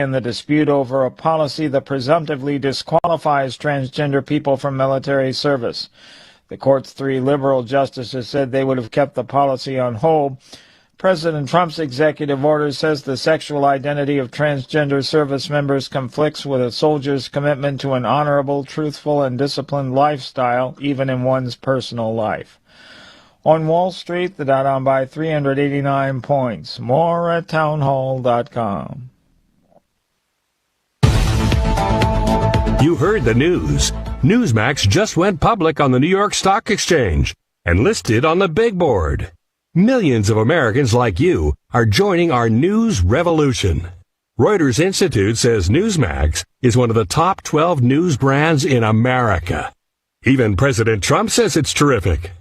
in the dispute over a policy that presumptively disqualifies transgender people from military service. The court's 3 liberal justices said they would have kept the policy on hold. President Trump's executive order says the sexual identity of transgender service members conflicts with a soldier's commitment to an honorable, truthful, and disciplined lifestyle, even in one's personal life. On Wall Street, the Dow down by 389 points. More at townhall.com. You heard the news. Newsmax just went public on the New York Stock Exchange and listed on the big board. Millions of Americans like you are joining our news revolution. Reuters Institute says Newsmax is one of the top 12 news brands in America. Even President Trump says it's terrific.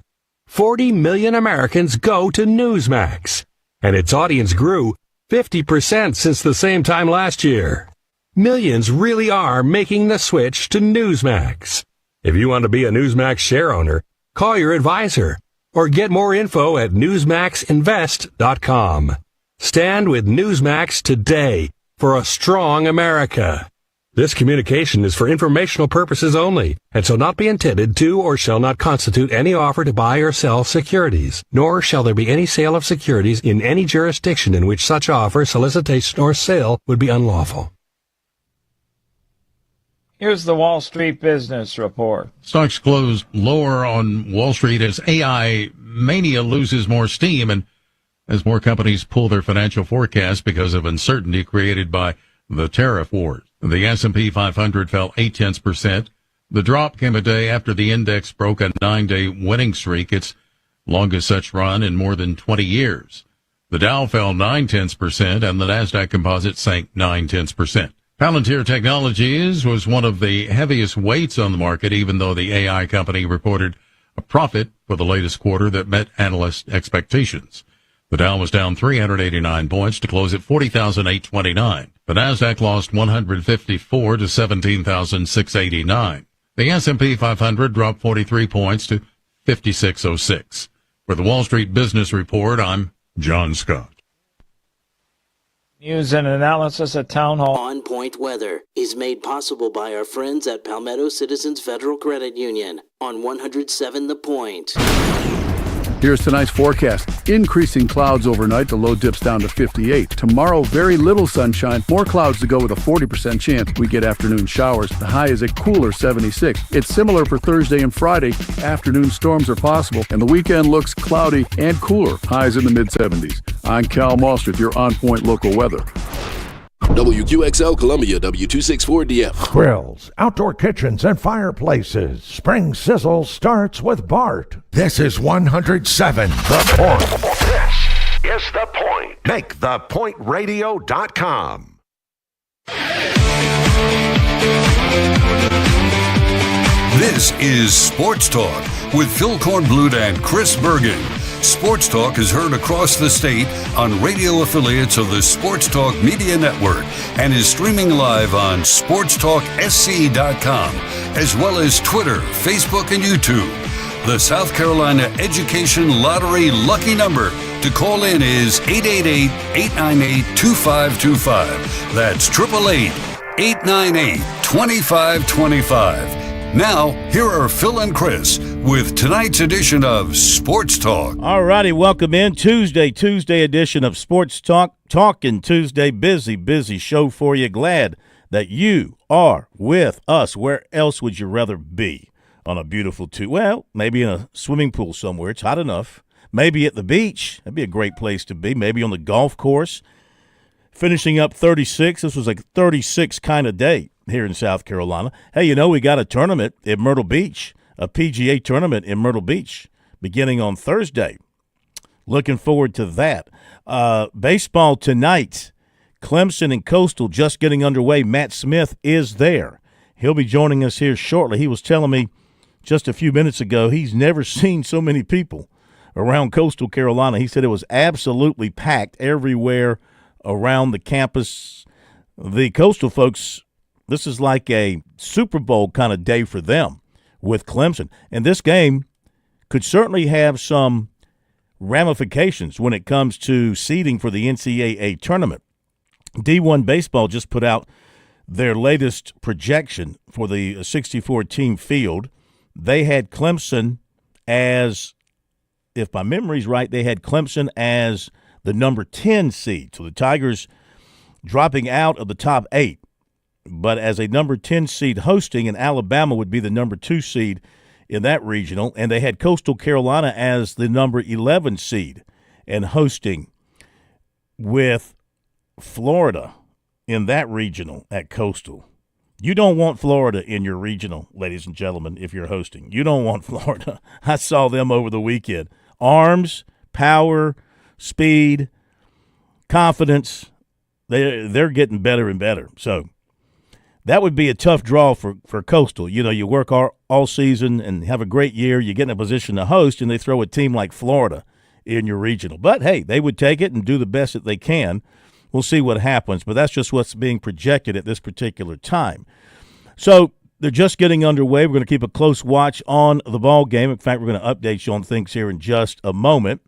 40 million Americans go to Newsmax, and its audience grew 50% since the same time last year. Millions really are making the switch to Newsmax. If you want to be a Newsmax share owner, call your advisor or get more info at newsmaxinvest.com. Stand with Newsmax today for a strong America. This communication is for informational purposes only and shall not be intended to or shall not constitute any offer to buy or sell securities, nor shall there be any sale of securities in any jurisdiction in which such offer, solicitation, or sale would be unlawful. Here's the Wall Street Business Report. Stocks closed lower on Wall Street as AI mania loses more steam and as more companies pull their financial forecasts because of uncertainty created by the tariff wars. The S&P 500 fell 0.8%. The drop came a day after the index broke a 9-day winning streak, its longest such run in more than 20 years. The Dow fell 0.9%, and the Nasdaq Composite sank 0.9%. Palantir Technologies was one of the heaviest weights on the market, even though the AI company reported a profit for the latest quarter that met analyst expectations. The Dow was down 389 points to close at 40,829. The Nasdaq lost 154 to 17,689. The S&P 500 dropped 43 points to 5606. For the Wall Street Business Report, I'm John Scott. News and analysis at Town Hall. On Point Weather is made possible by our friends at Palmetto Citizens Federal Credit Union on 107 The Point. Here's tonight's forecast. Increasing clouds overnight. The low dips down to 58. Tomorrow, very little sunshine. More clouds to go with a 40% chance we get afternoon showers. The high is a cooler 76. It's similar for Thursday and Friday. Afternoon storms are possible, and the weekend looks cloudy and cooler. Highs in the mid-70s. I'm Cal Moss with your On Point local weather. WQXL Columbia, W264DF. Grills, outdoor kitchens, and fireplaces. Spring Sizzle starts with Bart. This is 107 The Point. This is The Point. Make thepointradio.com. This is Sports Talk with Phil Kornblut and Chris Bergen. Sports Talk is heard across the state on radio affiliates of the Sports Talk Media Network and is streaming live on SportsTalkSC.com, as well as Twitter, Facebook, and YouTube. The South Carolina Education Lottery lucky number to call in is 888-898-2525. That's 888-898-2525. Now, here are Phil and Chris with tonight's edition of Sports Talk. All righty, welcome in. Tuesday edition of Sports Talk. Talking Tuesday, busy show for you. Glad that you are with us. Where else would you rather be on a beautiful Tuesday? Well, maybe in a swimming pool somewhere. It's hot enough. Maybe at the beach. That'd be a great place to be. Maybe on the golf course. Finishing up 36. This was like a 36 kind of day here in South Carolina. Hey, you know, we got a tournament at Myrtle Beach, a PGA tournament in Myrtle Beach, beginning on Thursday. Looking forward to that. Baseball tonight, Clemson and Coastal just getting underway. Matt Smith is there. He'll be joining us here shortly. He was telling me just a few minutes ago he's never seen so many people around Coastal Carolina. He said it was absolutely packed everywhere around the campus. The Coastal folks, this is like a Super Bowl kind of day for them with Clemson. And this game could certainly have some ramifications when it comes to seeding for the NCAA tournament. D1 Baseball just put out their latest projection for the 64-team field. They had Clemson as, if my memory's right, they had Clemson as the number 10 seed. So the Tigers dropping out of the top 8, but as a number 10 seed hosting, and Alabama would be the number 2 seed in that regional. And they had Coastal Carolina as the number 11 seed and hosting, with Florida in that regional at Coastal. You don't want Florida in your regional, ladies and gentlemen, if you're hosting. You don't want Florida. I saw them over the weekend. Arms, power, speed, confidence, they're getting better and better. So that would be a tough draw for Coastal. You know, you work all season and have a great year. You get in a position to host, and they throw a team like Florida in your regional. But, hey, they would take it and do the best that they can. We'll see what happens, but that's just what's being projected at this particular time. So they're just getting underway. We're going to keep a close watch on the ball game. In fact, we're going to update you on things here in just a moment.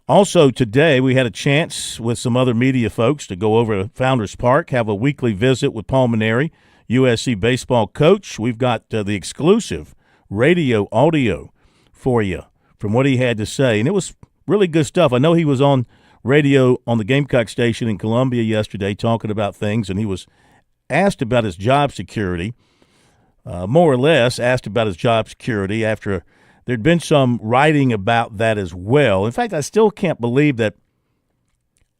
Also today, we had a chance with some other media folks to go over to Founders Park, have a weekly visit with Paul Mainieri, USC baseball coach. We've got the exclusive radio audio for you from what he had to say, and it was really good stuff. I know he was on radio on the Gamecock station in Columbia yesterday talking about things, and he was asked about his job security, more or less asked about his job security after there'd been some writing about that as well. In fact, I still can't believe that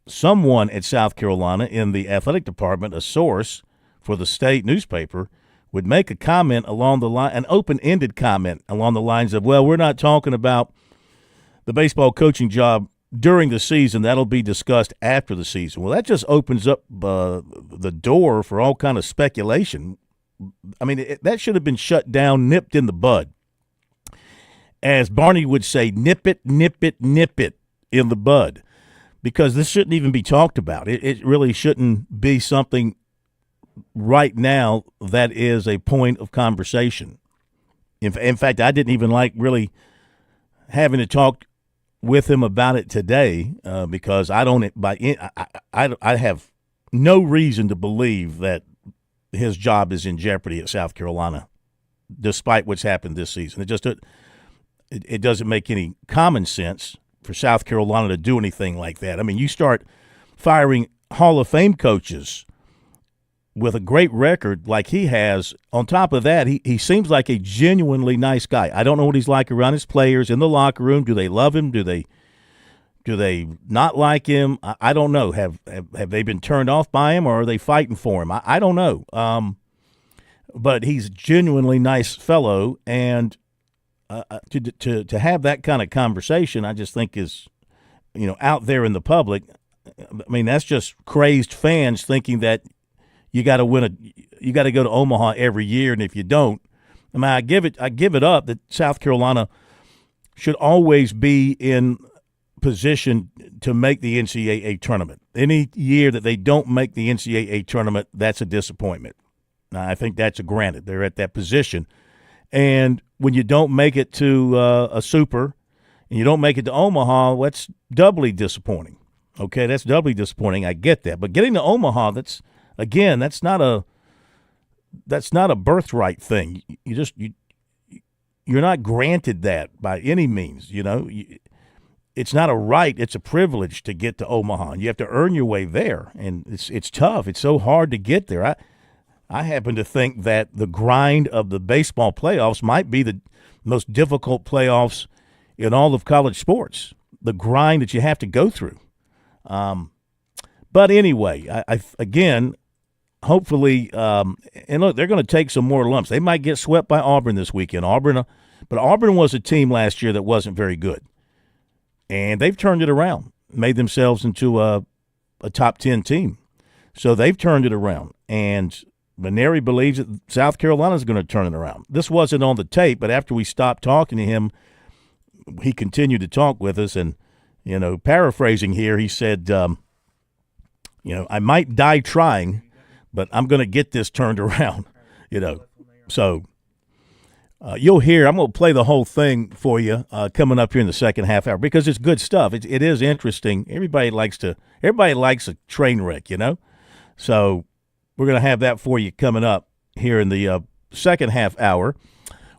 someone at South Carolina in the athletic department, a source for the state newspaper, would make a comment along the line, an open-ended comment along the lines of, well, we're not talking about the baseball coaching job during the season. That'll be discussed after the season. Well, that just opens up the door for all kind of speculation. I mean, that should have been shut down, nipped in the bud. As Barney would say, nip it in the bud, because this shouldn't even be talked about. It really shouldn't be something right now that is a point of conversation. In fact, I didn't even like really having to talk with him about it today because I have no reason to believe that his job is in jeopardy at South Carolina, despite what's happened this season. It doesn't make any common sense for South Carolina to do anything like that. I mean, you start firing Hall of Fame coaches with a great record like he has. On top of that, he seems like a genuinely nice guy. I don't know what he's like around his players in the locker room. Do they love him? Do they not like him? I don't know. Have they been turned off by him, or are they fighting for him? I don't know. But he's a genuinely nice fellow, and to have that kind of conversation, I just think is, out there in the public. I mean, that's just crazed fans thinking that you got to you got to go to Omaha every year, and if you don't, I mean, I give it up that South Carolina should always be in position to make the NCAA tournament. Any year that they don't make the NCAA tournament, that's a disappointment. Now, I think that's a granted. They're at that position. And when you don't make it to a super and you don't make it to Omaha, that's doubly disappointing. Okay, that's doubly disappointing. I get that. But getting to Omaha, that's not a birthright thing. You're not granted that by any means, It's not a right, it's a privilege to get to Omaha. And you have to earn your way there, and it's tough. It's so hard to get there. I happen to think that the grind of the baseball playoffs might be the most difficult playoffs in all of college sports, the grind that you have to go through. But anyway, I again, hopefully, and look, they're going to take some more lumps. They might get swept by Auburn this weekend. But Auburn was a team last year that wasn't very good, and they've turned it around, made themselves into a top 10 team. So they've turned it around, and Mainieri believes that South Carolina is going to turn it around. This wasn't on the tape, but after we stopped talking to him, he continued to talk with us, and paraphrasing here, he said, I might die trying, but I'm going to get this turned around, So you'll hear, I'm going to play the whole thing for you coming up here in the second half hour, because it's good stuff. It is interesting. Everybody likes a train wreck, So we're going to have that for you coming up here in the second half hour.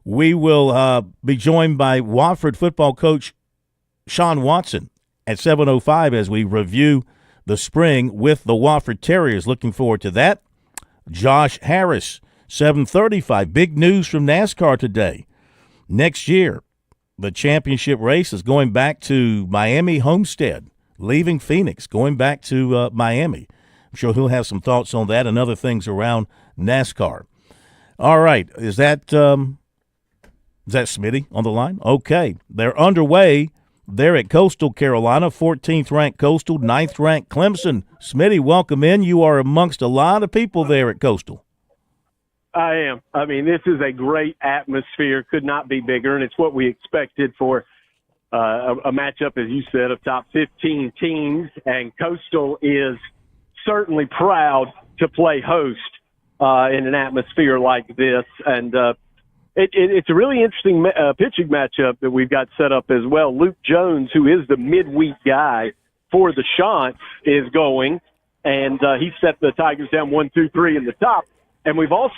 We will be joined by Wofford football coach Sean Watson at 7:05 as we review the spring with the Wofford Terriers. Looking forward to that. Josh Harris, 7:35. Big news from NASCAR today. Next year, the championship race is going back to Miami Homestead, leaving Phoenix, going back to Miami. I'm sure he'll have some thoughts on that and other things around NASCAR. All right, is that Smitty on the line? Okay, they're underway. They're at Coastal Carolina, 14th ranked Coastal, 9th ranked Clemson. Smitty, welcome in. You are amongst a lot of people there at Coastal. I am. I mean, this is a great atmosphere. Could not be bigger, and it's what we expected for a matchup, as you said, of top 15 teams. And Coastal is certainly proud to play host in an atmosphere like this. And it's a really interesting pitching matchup that we've got set up as well. Luke Jones, who is the midweek guy for the Shants, is going, and he set the Tigers down 1-2-3 in the top. And we got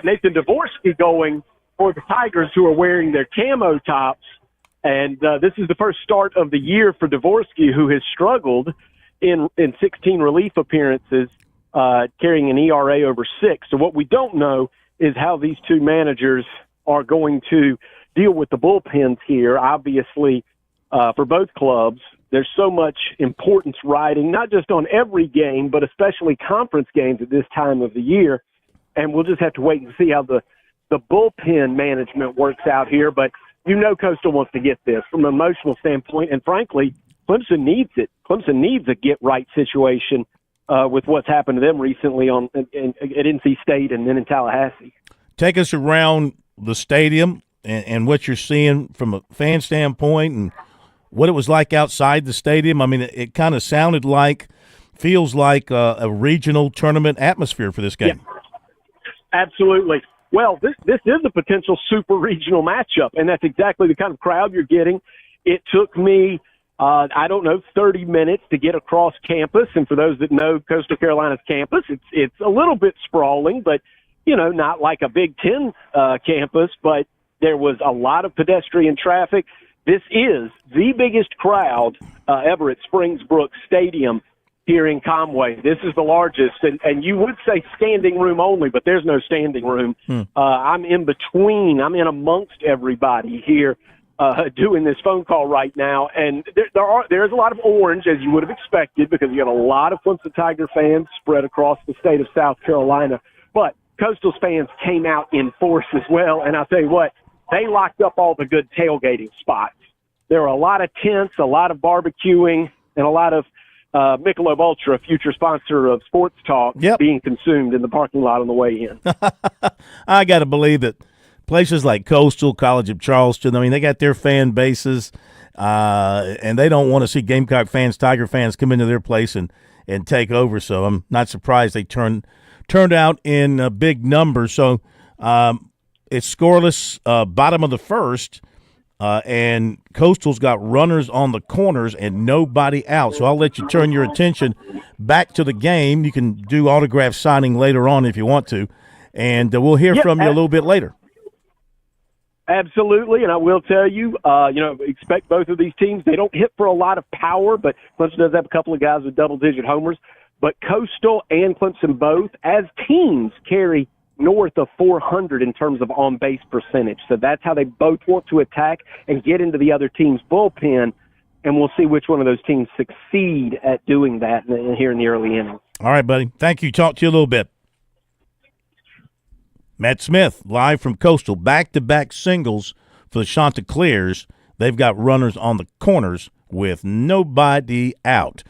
Nathan Dvorsky going for the Tigers, who are wearing their camo tops. And this is the first start of the year for Dvorsky, who has struggled in 16 relief appearances, carrying an ERA over 6. So what we don't know is how these two managers are going to deal with the bullpens here. Obviously, for both clubs, there's so much importance riding, not just on every game, but especially conference games at this time of the year. And we'll just have to wait and see how the bullpen management works out here. But Coastal wants to get this from an emotional standpoint. And frankly, Clemson needs it. Clemson needs a get-right situation with what's happened to them recently at NC State and then in Tallahassee. Take us around the stadium and what you're seeing from a fan standpoint and what it was like outside the stadium. I mean, it kind of feels like a regional tournament atmosphere for this game. Yeah, absolutely. Well, this is a potential super regional matchup, and that's exactly the kind of crowd you're getting. It took me, 30 minutes to get across campus. And for those that know Coastal Carolina's campus, it's a little bit sprawling, but not like a Big Ten campus, but there was a lot of pedestrian traffic. This is the biggest crowd ever at Springbrook Stadium here in Conway. This is the largest, and you would say standing room only, but there's no standing room. I'm in between. I'm in amongst everybody here doing this phone call right now, and there's a lot of orange, as you would have expected, because you got a lot of Clemson Tiger fans spread across the state of South Carolina. But Coastal's fans came out in force as well, and I'll tell you what, they locked up all the good tailgating spots. There were a lot of tents, a lot of barbecuing, and a lot of Michelob Ultra, future sponsor of Sports Talk, being consumed in the parking lot on the way in. I got to believe that places like Coastal, College of Charleston, I mean, they got their fan bases, and they don't want to see Gamecock fans, Tiger fans come into their place and take over. So I'm not surprised they turned out in big numbers. So it's scoreless, bottom of the first, and Coastal's got runners on the corners and nobody out. So I'll let you turn your attention back to the game. You can do autograph signing later on if you want to, and we'll hear from you a little bit later. Absolutely, and I will tell you, expect both of these teams. They don't hit for a lot of power, but Clemson does have a couple of guys with double-digit homers. But Coastal and Clemson both, as teams, carry north of 400 in terms of on-base percentage. So that's how they both want to attack and get into the other team's bullpen, and we'll see which one of those teams succeed at doing that here in the early innings. All right, buddy. Thank you. Talk to you a little bit. Matt Smith, live from Coastal, back-to-back singles for the Chanticleers. They've got runners on the corners with nobody out.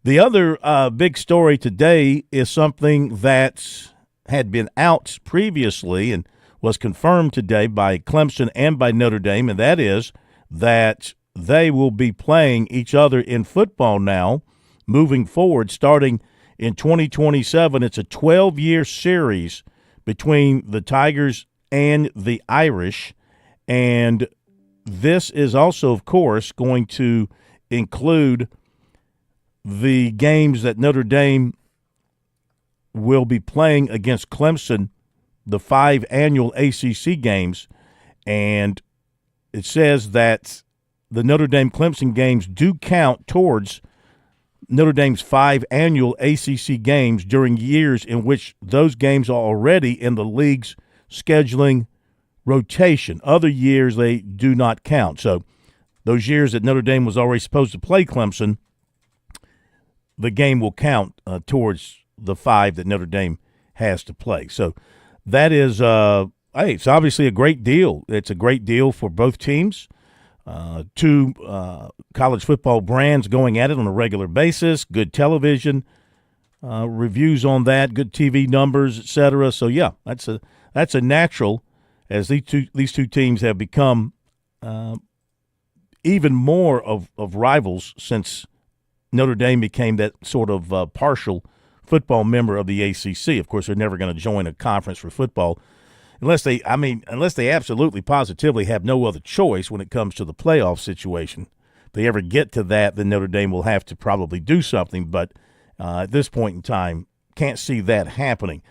The other big story today is something that had been out previously and was confirmed today by Clemson and by Notre Dame, and that is that they will be playing each other in football now moving forward starting in 2027. It's a 12-year series between the Tigers and the Irish, and this is also, of course, going to include the games that Notre Dame will be playing against Clemson the 5 annual ACC games, and it says that the Notre Dame-Clemson games do count towards Notre Dame's 5 annual ACC games during years in which those games are already in the league's scheduling rotation. Other years, they do not count. So those years that Notre Dame was already supposed to play Clemson, the game will count towards the 5 that Notre Dame has to play. So that is, it's obviously a great deal. It's a great deal for both teams. Two college football brands going at it on a regular basis, good television reviews on that, good TV numbers, etc. So yeah, that's a natural, as these two teams have become even more of rivals since Notre Dame became that sort of partial football member of the ACC. Of course, they're never going to join a conference for football unless they absolutely positively have no other choice when it comes to the playoff situation. If they ever get to that, then Notre Dame will have to probably do something. But at this point in time, can't see that happening.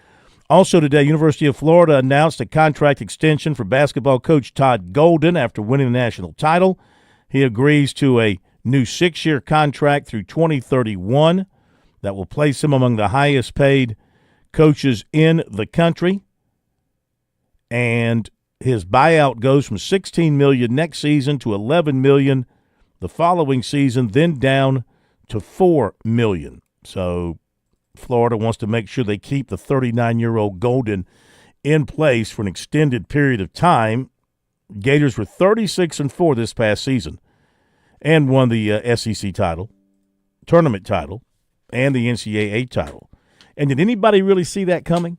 Also today, University of Florida announced a contract extension for basketball coach Todd Golden after winning the national title. He agrees to a new 6-year contract through 2031 that will place him among the highest paid coaches in the country. And his buyout goes from $16 million next season to $11 million the following season, then down to $4 million. So Florida wants to make sure they keep the 39-year-old Golden in place for an extended period of time. Gators were 36-4 this past season and won the SEC title, tournament title, and the NCAA title. And did anybody really see that coming?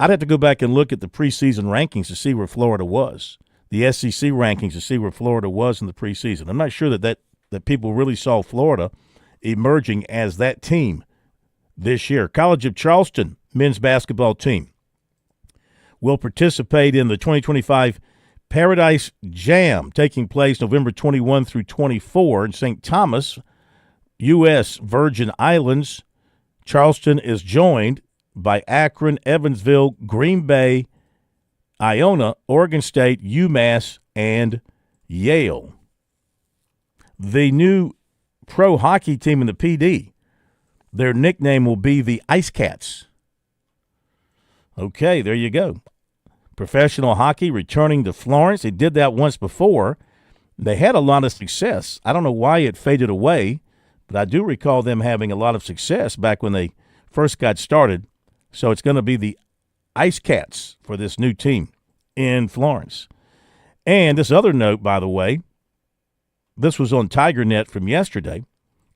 I'd have to go back and look at the preseason rankings to see where Florida was, the SEC rankings to see where Florida was in the preseason. I'm not sure that people really saw Florida emerging as that team this year. College of Charleston men's basketball team will participate in the 2025 Paradise Jam, taking place November 21 through 24 in St. Thomas, U.S. Virgin Islands. Charleston is joined by Akron, Evansville, Green Bay, Iona, Oregon State, UMass, and Yale. The new pro hockey team in the PD, their nickname will be the Ice Cats. Okay, there you go. Professional hockey returning to Florence. They did that once before. They had a lot of success. I don't know why it faded away, but I do recall them having a lot of success back when they first got started. So it's going to be the Ice Cats for this new team in Florence. And this other note, by the way, this was on TigerNet from yesterday.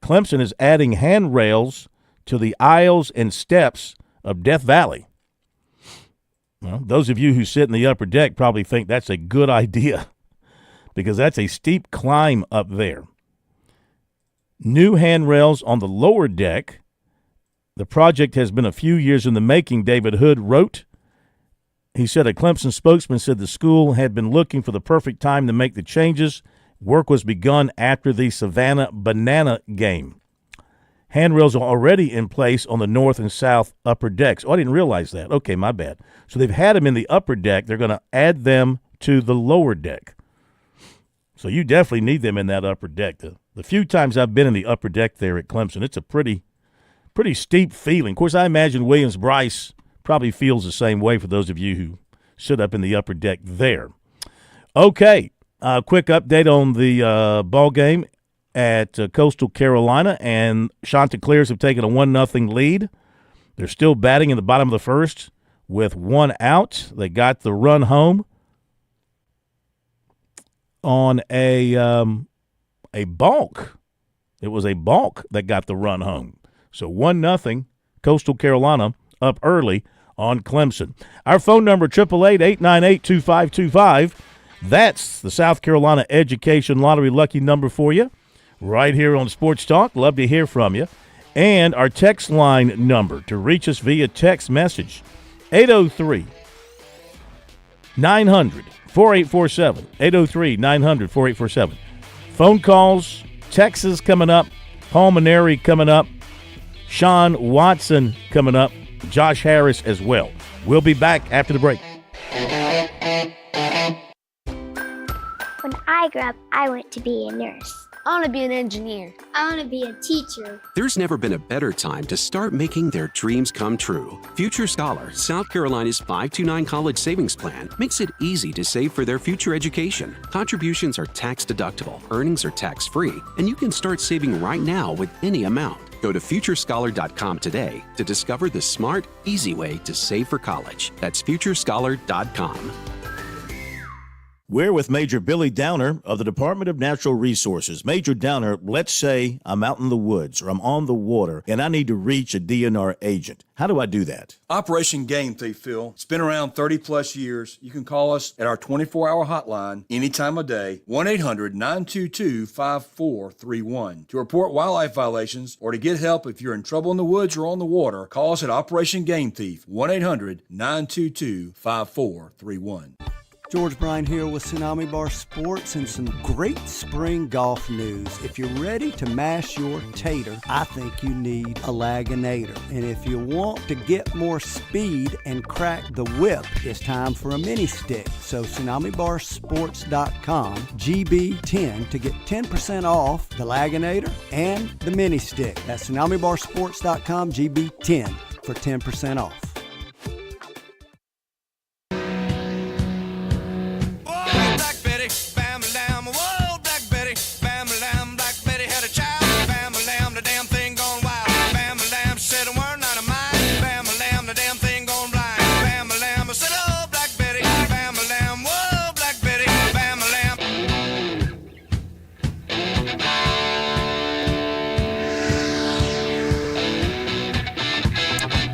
Clemson is adding handrails to the aisles and steps of Death Valley. Well, those of you who sit in the upper deck probably think that's a good idea because that's a steep climb up there. New handrails on the lower deck. The project has been a few years in the making, David Hood wrote. He said a Clemson spokesman said the school had been looking for the perfect time to make the changes. Work was begun after the Savannah Banana game. Handrails are already in place on the north and south upper decks. Oh, I didn't realize that. Okay, my bad. So they've had them in the upper deck. They're going to add them to the lower deck. So you definitely need them in that upper deck. The few times I've been in the upper deck there at Clemson, it's a pretty steep feeling. Of course, I imagine Williams-Brice probably feels the same way for those of you who sit up in the upper deck there. Okay, quick update on the ball game at Coastal Carolina, and Chanticleers have taken a 1-0 lead. They're still batting in the bottom of the first with 1 out. They got the run home on a balk. It was a balk that got the run home. So 1-0, Coastal Carolina up early on Clemson. Our phone number, 888-898-2525. That's the South Carolina Education Lottery lucky number for you right here on Sports Talk. Love to hear from you. And our text line number to reach us via text message, 803-900-4847, 803-900-4847. Phone calls, texts coming up, Paul Maneri coming up. Sean Watson coming up, Josh Harris as well. We'll be back after the break. When I grew up, I want to be a nurse. I want to be an engineer. I want to be a teacher. There's never been a better time to start making their dreams come true. Future Scholar, South Carolina's 529 college savings plan, makes it easy to save for their future education. Contributions are tax deductible, earnings are tax free, and you can start saving right now with any amount. Go to futurescholar.com today to discover the smart, easy way to save for college. That's futurescholar.com. We're with Major Billy Downer of the Department of Natural Resources. Major Downer, let's say I'm out in the woods or I'm on the water and I need to reach a DNR agent. How do I do that? Operation Game Thief, Phil. It's been around 30-plus years. You can call us at our 24-hour hotline any time of day, 1-800-922-5431. To report wildlife violations or to get help if you're in trouble in the woods or on the water, call us at Operation Game Thief, 1-800-922-5431. George Bryan here with Tsunami Bar Sports and some great spring golf news. If you're ready to mash your tater, I think you need a Laginator. And if you want to get more speed and crack the whip, it's time for a mini stick. So TsunamiBarSports.com, GB10 to get 10% off the Laginator and the mini stick. That's TsunamiBarSports.com, GB10 for 10% off.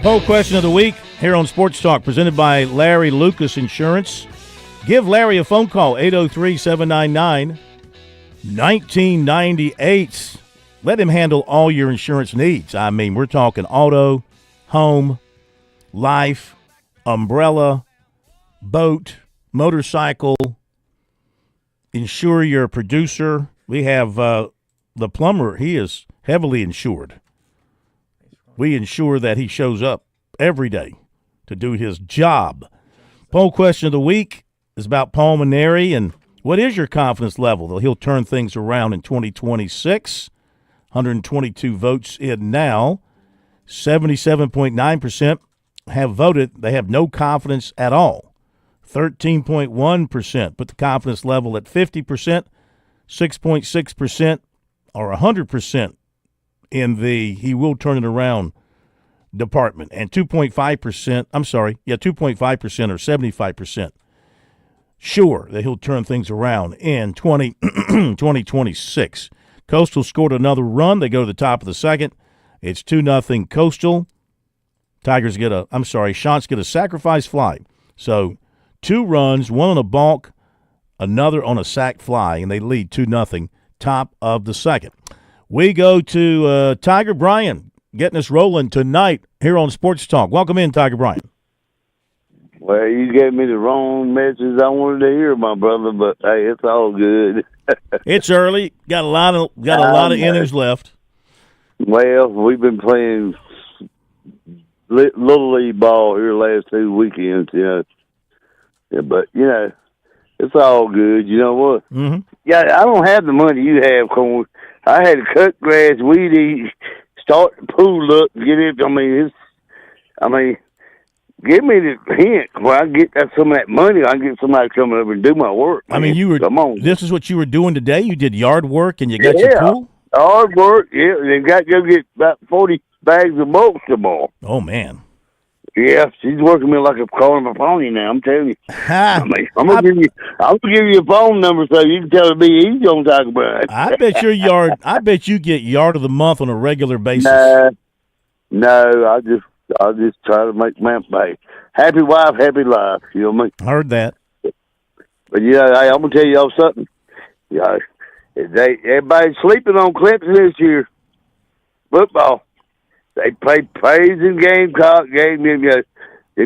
Poll question of the week here on Sports Talk, presented by Larry Lucas Insurance. Give Larry a phone call, 803-799-1998. Let him handle all your insurance needs. I mean, we're talking auto, home, life, umbrella, boat, motorcycle. Insure your producer. We have the plumber. He is heavily insured. We ensure that he shows up every day to do his job. Poll question of the week is about Paul Mainieri, and what is your confidence level that he'll turn things around in 2026? 122 votes in now. 77.9% have voted. They have no confidence at all. 13.1% put the confidence level at 50%. 6.6% are 100% in the he will turn it around department. And 2.5% are 75% sure that he'll turn things around in 2026. Coastal scored another run. They go to the top of the second. It's 2-0 Coastal. Tigers Shants get a sacrifice fly. So 2 runs, 1 on a balk, another on a sac fly, and they lead 2-0, top of the second. We go to Tiger Bryan getting us rolling tonight here on Sports Talk. Welcome in, Tiger Bryan. Well, you gave me the wrong message I wanted to hear, my brother, but hey, it's all good. It's early. Got a lot of innings left. Well, we've been playing little league ball here the last 2 weekends, Yeah, but it's all good. You know what? Mm-hmm. Yeah, I don't have the money you have, Corn. I had to cut grass, weed eat, start the pool up, get it. Give me the hint where I get some of that money. I can get somebody coming over and do my work. Man. I mean, come on. This is what you were doing today? You did yard work and you got your pool? Hard work, yeah. And got to go get about 40 bags of bolts tomorrow. Oh, man. Yeah, she's working me like a calling a pony now. I'm telling you. I'm gonna give you a phone number so you can tell me he's on Tiger Bryan. I bet you get yard of the month on a regular basis. No, I just try to make my happy wife, happy life. You know what I mean? Heard that. But I'm gonna tell y'all something. Everybody's sleeping on Clemson this year. Football. They play praise and Gamecock game. Them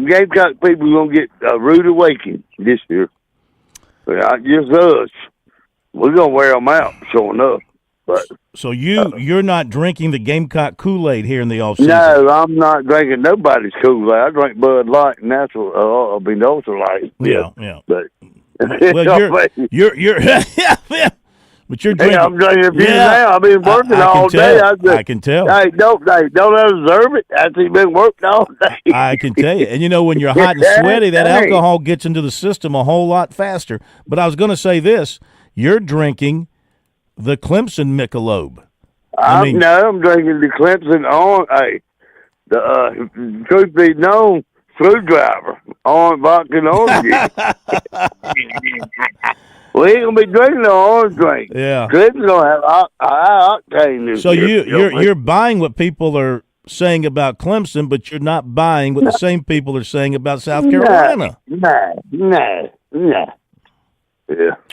Gamecock people are gonna get a rude awakening this year. But not just us. We're gonna wear them out, sure enough. But you're not drinking the Gamecock Kool-Aid here in the offseason? No, I'm not drinking nobody's Kool-Aid. I drink Bud Light and natural. Ultra Light. Yeah. But well, you're but you're drinking. Hey, I'm drinking a few now. I've been working all day. I can tell. Hey, don't observe it after you've been working all day. I can tell you. And when you're hot and sweaty, that alcohol gets into the system a whole lot faster. But I was going to say this: you're drinking the Clemson Michelob. No, I'm drinking the Clemson the truth be known, screwdriver, orange vodka and orange juice. We ain't gonna be drinking no orange drink. Yeah, Clemson don't have high octane. So you're buying what people are saying about Clemson, but you're not buying what the same people are saying about South Carolina. No. Yeah,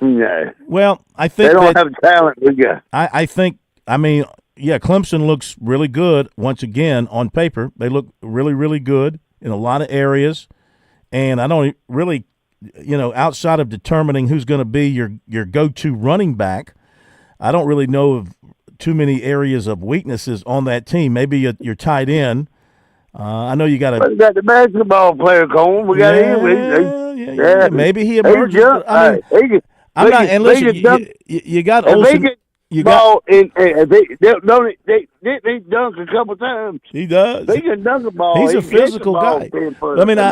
no. Well, I think they don't have the talent we got. I think. Clemson looks really good once again on paper. They look really, really good in a lot of areas, and I don't really, outside of determining who's going to be your go-to running back, I don't really know of too many areas of weaknesses on that team. Maybe your tight end. I know you got We got the basketball player, Cole. We got him. Yeah. Maybe he emerges. You got Olsen. He dunk a couple times. He does. He can dunk a ball. He's a physical guy.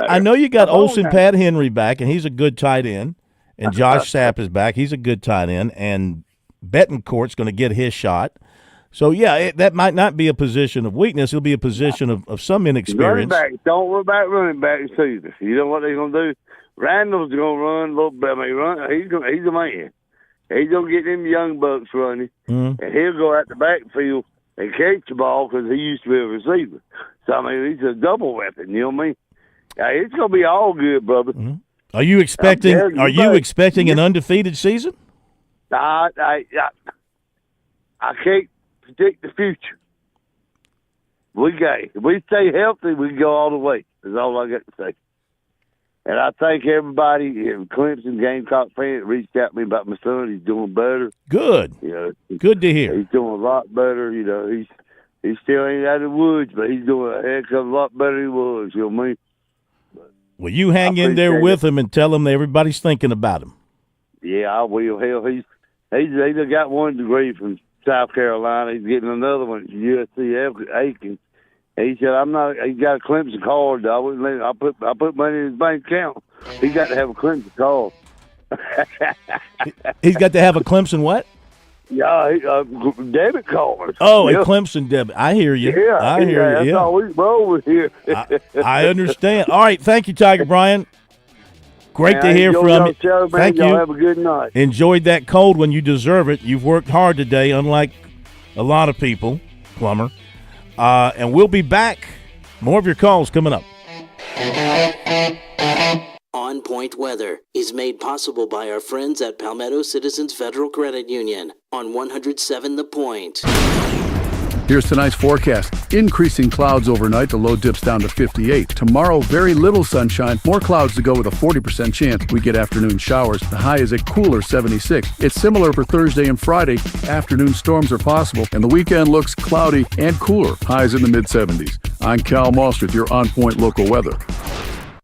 I know you got Olsen Pat Henry back, and he's a good tight end. And Josh Sapp is back. He's a good tight end. And Betancourt's going to get his shot. So, that might not be a position of weakness. It'll be a position of some inexperience. Running back. Don't worry about running backs either. You know what they're going to do? Randall's going to run a little bit. He's a man. He's going to get them young bucks running, and he'll go out the backfield and catch the ball because he used to be a receiver. So, he's a double weapon, you know what I mean? It's going to be all good, brother. Mm-hmm. Are you expecting an undefeated season? I can't predict the future. If we stay healthy, we can go all the way. That's all I got to say. And I thank everybody in Clemson Gamecock fan that reached out to me about my son. He's doing better. Good. Good to hear. He's doing a lot better. He still ain't out of the woods, but he's doing a heck of a lot better than he was. You know what I mean? Well, you hang in there with him and tell him that everybody's thinking about him. Yeah, I will. Hell, he's got 1 degree from South Carolina. He's getting another one at USC Aiken. He said, he got a Clemson card. I wouldn't let him. I put money in his bank account. He got to have a Clemson card. He's got to have a Clemson what? Yeah, debit card. Oh, a Clemson debit. I hear you. Yeah, I hear you. That's all we roll with here. I understand. All right, thank you, Tiger Brian. Great to hear from you. Show, thank you. Have a good night. Enjoyed that cold when you deserve it. You've worked hard today, unlike a lot of people, Plummer. And we'll be back. More of your calls coming up. On Point Weather is made possible by our friends at Palmetto Citizens Federal Credit Union on 107 The Point. Here's tonight's forecast. Increasing clouds overnight. The low dips down to 58. Tomorrow, very little sunshine. More clouds to go with a 40% chance we get afternoon showers. The high is a cooler 76. It's similar for Thursday and Friday. Afternoon storms are possible, and the weekend looks cloudy and cooler. Highs in the mid-70s. I'm Cal Moss with your On Point local weather.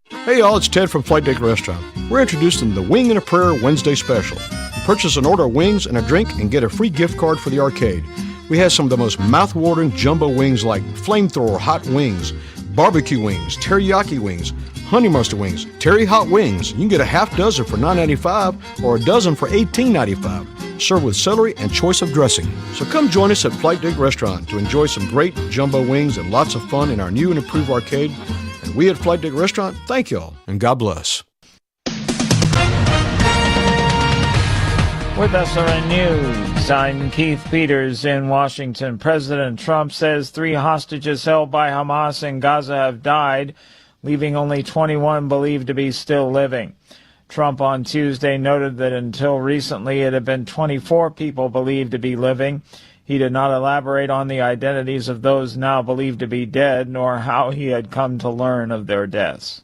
Hey y'all, it's Ted from Flight Deck Restaurant. We're introducing the Wing and a Prayer Wednesday special. Purchase an order of wings and a drink and get a free gift card for the arcade. We have some of the most mouth-watering jumbo wings like flamethrower hot wings, barbecue wings, teriyaki wings, honey mustard wings, terry hot wings. You can get a half dozen for $9.95 or a dozen for $18.95. Served with celery and choice of dressing. So come join us at Flight Deck Restaurant to enjoy some great jumbo wings and lots of fun in our new and improved arcade. And we at Flight Deck Restaurant thank y'all and God bless. With SRN News, I'm Keith Peters in Washington. President Trump says 3 hostages held by Hamas in Gaza have died, leaving only 21 believed to be still living. Trump on Tuesday noted that until recently it had been 24 people believed to be living. He did not elaborate on the identities of those now believed to be dead, nor how he had come to learn of their deaths.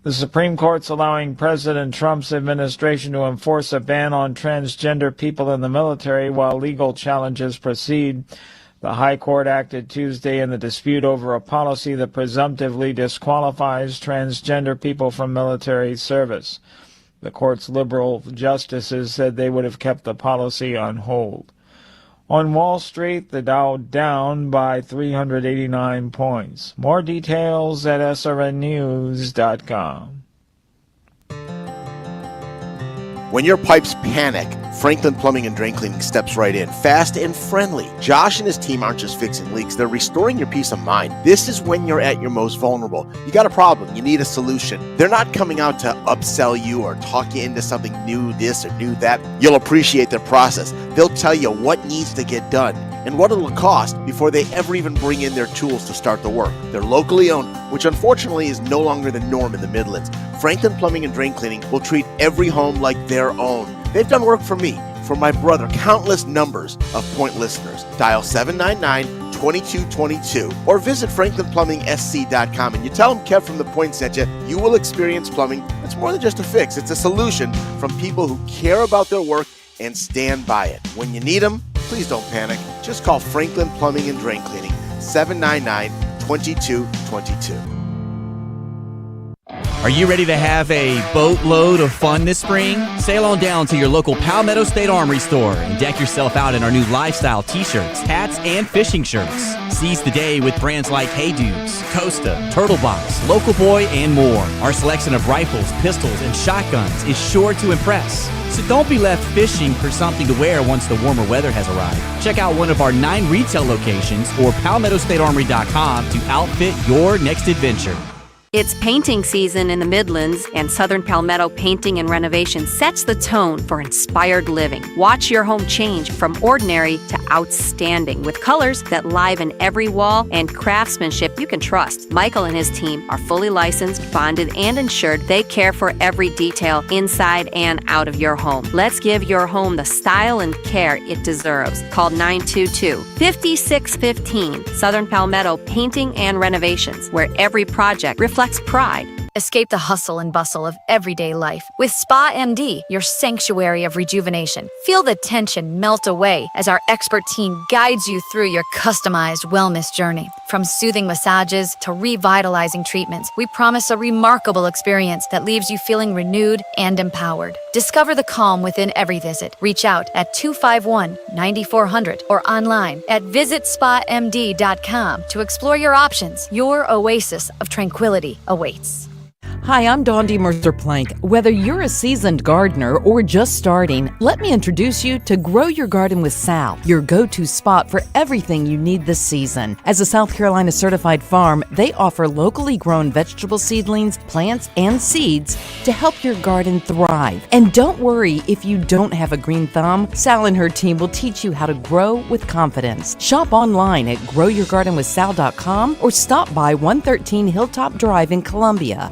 The Supreme Court's allowing President Trump's administration to enforce a ban on transgender people in the military while legal challenges proceed. The High Court acted Tuesday in the dispute over a policy that presumptively disqualifies transgender people from military service. The court's liberal justices said they would have kept the policy on hold. On Wall Street, the Dow down by 389 points. More details at srnnews.com. When your pipes panic, Franklin Plumbing and Drain Cleaning steps right in, fast and friendly. Josh and his team aren't just fixing leaks, they're restoring your peace of mind. This is when you're at your most vulnerable. You got a problem, you need a solution. They're not coming out to upsell you or talk you into something new this or new that. You'll appreciate their process. They'll tell you what needs to get done and what it'll cost before they ever even bring in their tools to start the work. They're locally owned, which unfortunately is no longer the norm in the Midlands. Franklin Plumbing and Drain Cleaning will treat every home like their own. They've done work for me, for my brother, countless numbers of Point listeners. Dial 799-2222 or visit franklinplumbing.sc.com and you tell them Kev from The Point sent you. You will experience plumbing that's more than just a fix. It's a solution from people who care about their work and stand by it. When you need them, please don't panic. Just call Franklin Plumbing and Drain Cleaning, 799-2222. Are you ready to have a boatload of fun this spring? Sail on down to your local Palmetto State Armory store and deck yourself out in our new lifestyle t-shirts, hats, and fishing shirts. Seize the day with brands like Hey Dudes, Costa, Turtle Box, Local Boy, and more. Our selection of rifles, pistols, and shotguns is sure to impress. So don't be left fishing for something to wear once the warmer weather has arrived. Check out one of our 9 retail locations or PalmettoStateArmory.com to outfit your next adventure. It's painting season in the Midlands, and Southern Palmetto Painting and Renovation sets the tone for inspired living. Watch your home change from ordinary to outstanding with colors that liven every wall and craftsmanship you can trust. Michael and his team are fully licensed, bonded, and insured. They care for every detail inside and out of your home. Let's give your home the style and care it deserves. Call 922-5615. Southern Palmetto Painting and Renovations, where every project reflects pride. Escape the hustle and bustle of everyday life with Spa MD, your sanctuary of rejuvenation. Feel the tension melt away as our expert team guides you through your customized wellness journey. From soothing massages to revitalizing treatments, we promise a remarkable experience that leaves you feeling renewed and empowered. Discover the calm within every visit. Reach out at 251-9400 or online at visitspamd.com to explore your options. Your oasis of tranquility awaits. Hi, I'm Dondi Mercer-Plank. Whether you're a seasoned gardener or just starting, let me introduce you to Grow Your Garden with Sal, your go-to spot for everything you need this season. As a South Carolina certified farm, they offer locally grown vegetable seedlings, plants, and seeds to help your garden thrive. And don't worry if you don't have a green thumb, Sal and her team will teach you how to grow with confidence. Shop online at growyourgardenwithsal.com or stop by 113 Hilltop Drive in Columbia.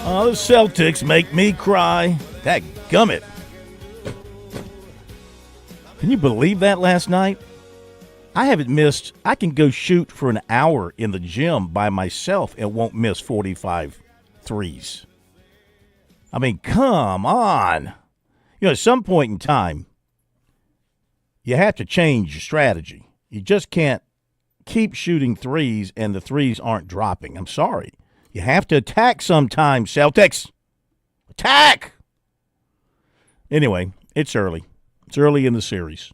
Oh, the Celtics make me cry. Dadgummit. Can you believe that last night? I haven't missed. I can go shoot for an hour in the gym by myself and won't miss 45 threes. I mean, come on. You know, at some point in time, you have to change your strategy. You just can't keep shooting threes and the threes aren't dropping. I'm sorry. You have to attack sometimes, Celtics. Attack! Anyway, it's early. It's early in the series.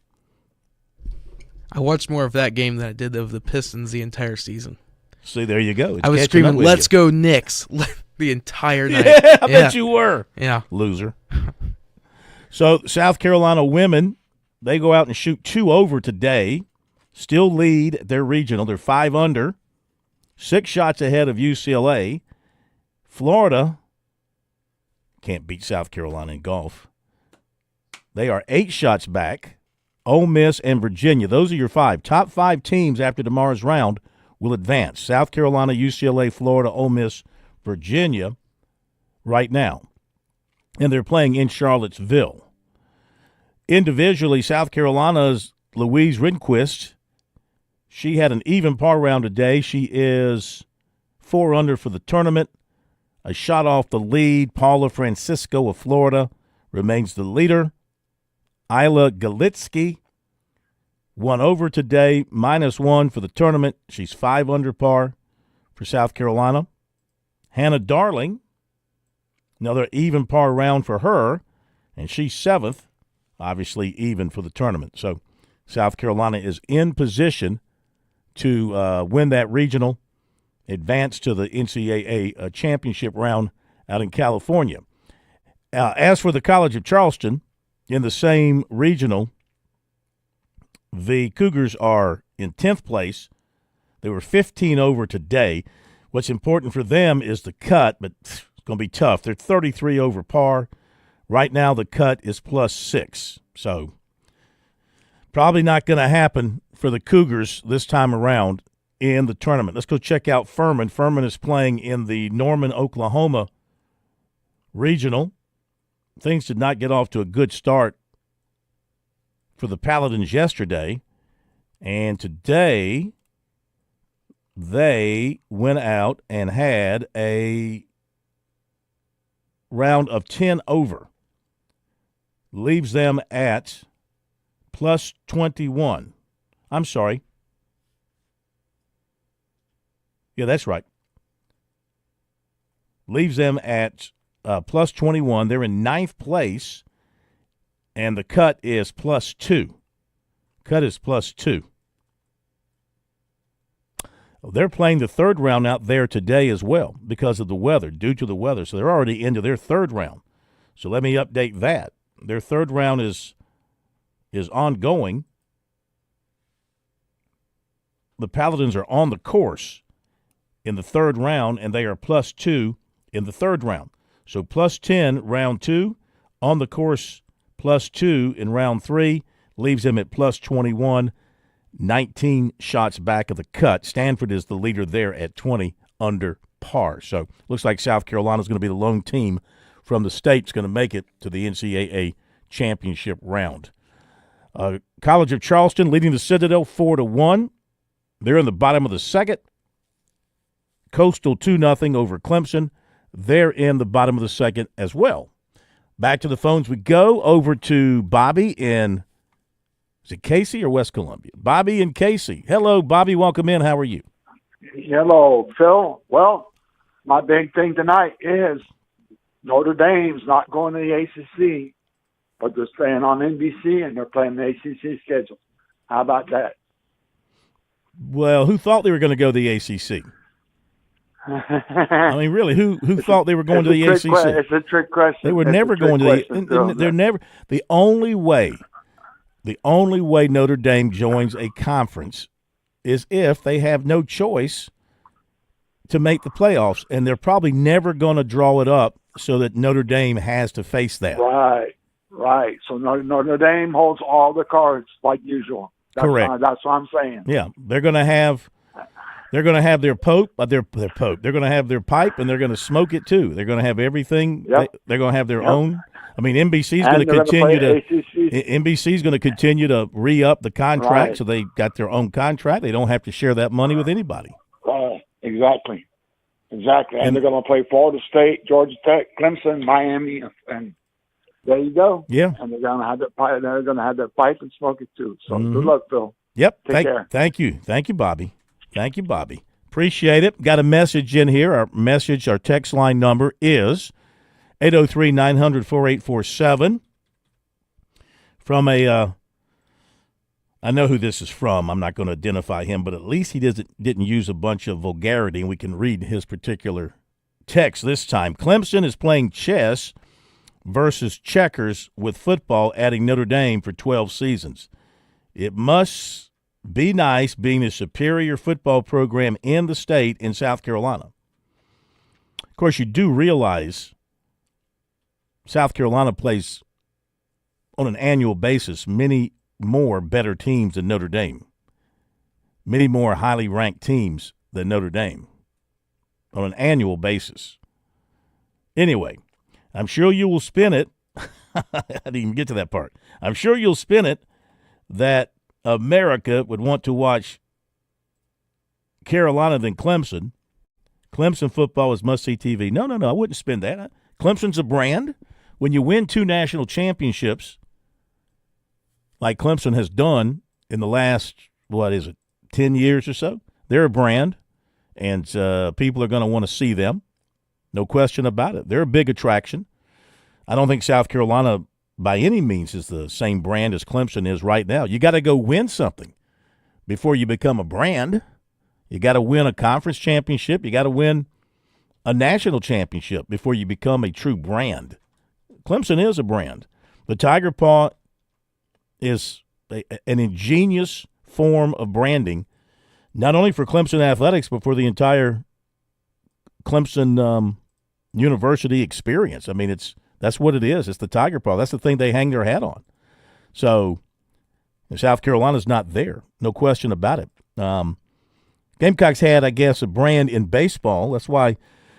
I watched more of that game than I did of the Pistons the entire season. See, there you go. It's I was screaming, "Let's go Knicks," the entire night. Yeah, I bet you were. Yeah. Loser. So, South Carolina women, they go out and shoot 2 over today. Still lead their regional. They're 5 under. 6 shots ahead of UCLA. Florida can't beat South Carolina in golf. They are 8 shots back Ole Miss, and Virginia. Those are your 5. Top 5 teams after tomorrow's round will advance. South Carolina, UCLA, Florida, Ole Miss, Virginia right now. And they're playing in Charlottesville. Individually, South Carolina's Louise Rehnquist, she had an even par round today. She is 4 under for the tournament. A shot off the lead. Paula Francisco of Florida remains the leader. Isla Galitsky, 1 over today, -1 for the tournament. She's 5 under par for South Carolina. Hannah Darling, another even par round for her, and she's 7th, obviously even for the tournament. So South Carolina is in position to win that regional, advance to the NCAA championship round out in California. As for the College of Charleston, in the same regional, the Cougars are in 10th place. They were 15 over today. What's important for them is the cut, but it's going to be tough. They're 33 over par. Right now the cut is +6. So probably not going to happen for the Cougars this time around in the tournament. Let's go check out Furman. Furman is playing in the Norman, Oklahoma regional. Things did not get off to a good start for the Paladins yesterday. And today they went out and had a round of 10 over. Leaves them at +21. I'm sorry. Yeah, that's right. Leaves them at +21. They're in 9th place, and the cut is +2. Cut is +2. They're playing the third round out there today as well because of the weather, due to the weather. So they're already into their third round. So let me update that. Their third round is ongoing. The Paladins are on the course in the third round, and they are +2 in the third round. So +10 round 2, on the course +2 in round 3, leaves them at +21, 19 shots back of the cut. Stanford is the leader there at 20 under par. So looks like South Carolina is going to be the lone team from the state that's going to make it to the NCAA championship round. College of Charleston leading the Citadel 4-1. They're in the bottom of the second. Coastal 2-0 over Clemson. They're in the bottom of the second as well. Back to the phones we go. Over to Bobby in, is it Casey or West Columbia? Bobby and Casey. Hello, Bobby. Welcome in. How are you? Hello, Phil. Well, my big thing tonight is Notre Dame's not going to the ACC, but they're staying on NBC and they're playing the ACC schedule. How about that? Well, who thought they were going to go to the ACC? I mean, really, who thought they were going to the ACC? It's a trick question. They were never going to the. They're never. The only way Notre Dame joins a conference is if they have no choice to make the playoffs, and they're probably never going to draw it up so that Notre Dame has to face that. Right. So Notre Dame holds all the cards like usual. Correct. That's what I'm saying. Yeah, they're going to have their pope, their pope. They're going to have their pipe, and they're going to smoke it too. They're going to have everything. Yep. They're going to have their own. I mean, NBC's going to continue to re-up the contract, Right. so they got their own contract. They don't have to share that money with anybody. Exactly. And they're going to play Florida State, Georgia Tech, Clemson, Miami, and there you go. Yeah. And they're going to have that pipe. They're going to have that pipe and smoke it too. So Good luck, Phil. Yep. Take care. Thank you, Bobby. Thank you, Bobby. Appreciate it. Got a message in here. Our text line number is 803-900-4847 from a I know who this is from. I'm not going to identify him, but at least he didn't use a bunch of vulgarity, and we can read his particular text this time. Clemson is playing chess versus checkers with football, adding Notre Dame for 12 seasons. It must be nice being a superior football program in the state in South Carolina. Of course, you do realize South Carolina plays on an annual basis many more better teams than Notre Dame, many more highly ranked teams than Notre Dame on an annual basis. Anyway, I'm sure you will spin it. I didn't even get to that part. I'm sure you'll spin it that America would want to watch Carolina than Clemson. Clemson football is must-see TV. No, I wouldn't spin that. Clemson's a brand. When you win 2 national championships, like Clemson has done in the last, 10 years or so, they're a brand, and people are going to want to see them. No question about it. They're a big attraction. I don't think South Carolina by any means is the same brand as Clemson is right now. You got to go win something before you become a brand. You got to win a conference championship. You got to win a national championship before you become a true brand. Clemson is a brand. The Tiger Paw is an ingenious form of branding, not only for Clemson athletics, but for the entire Clemson University experience. I mean, that's what it is. It's the Tiger Paw. That's the thing they hang their hat on. So South Carolina's not there. No question about it. Gamecocks had, I guess, a brand in baseball. That's why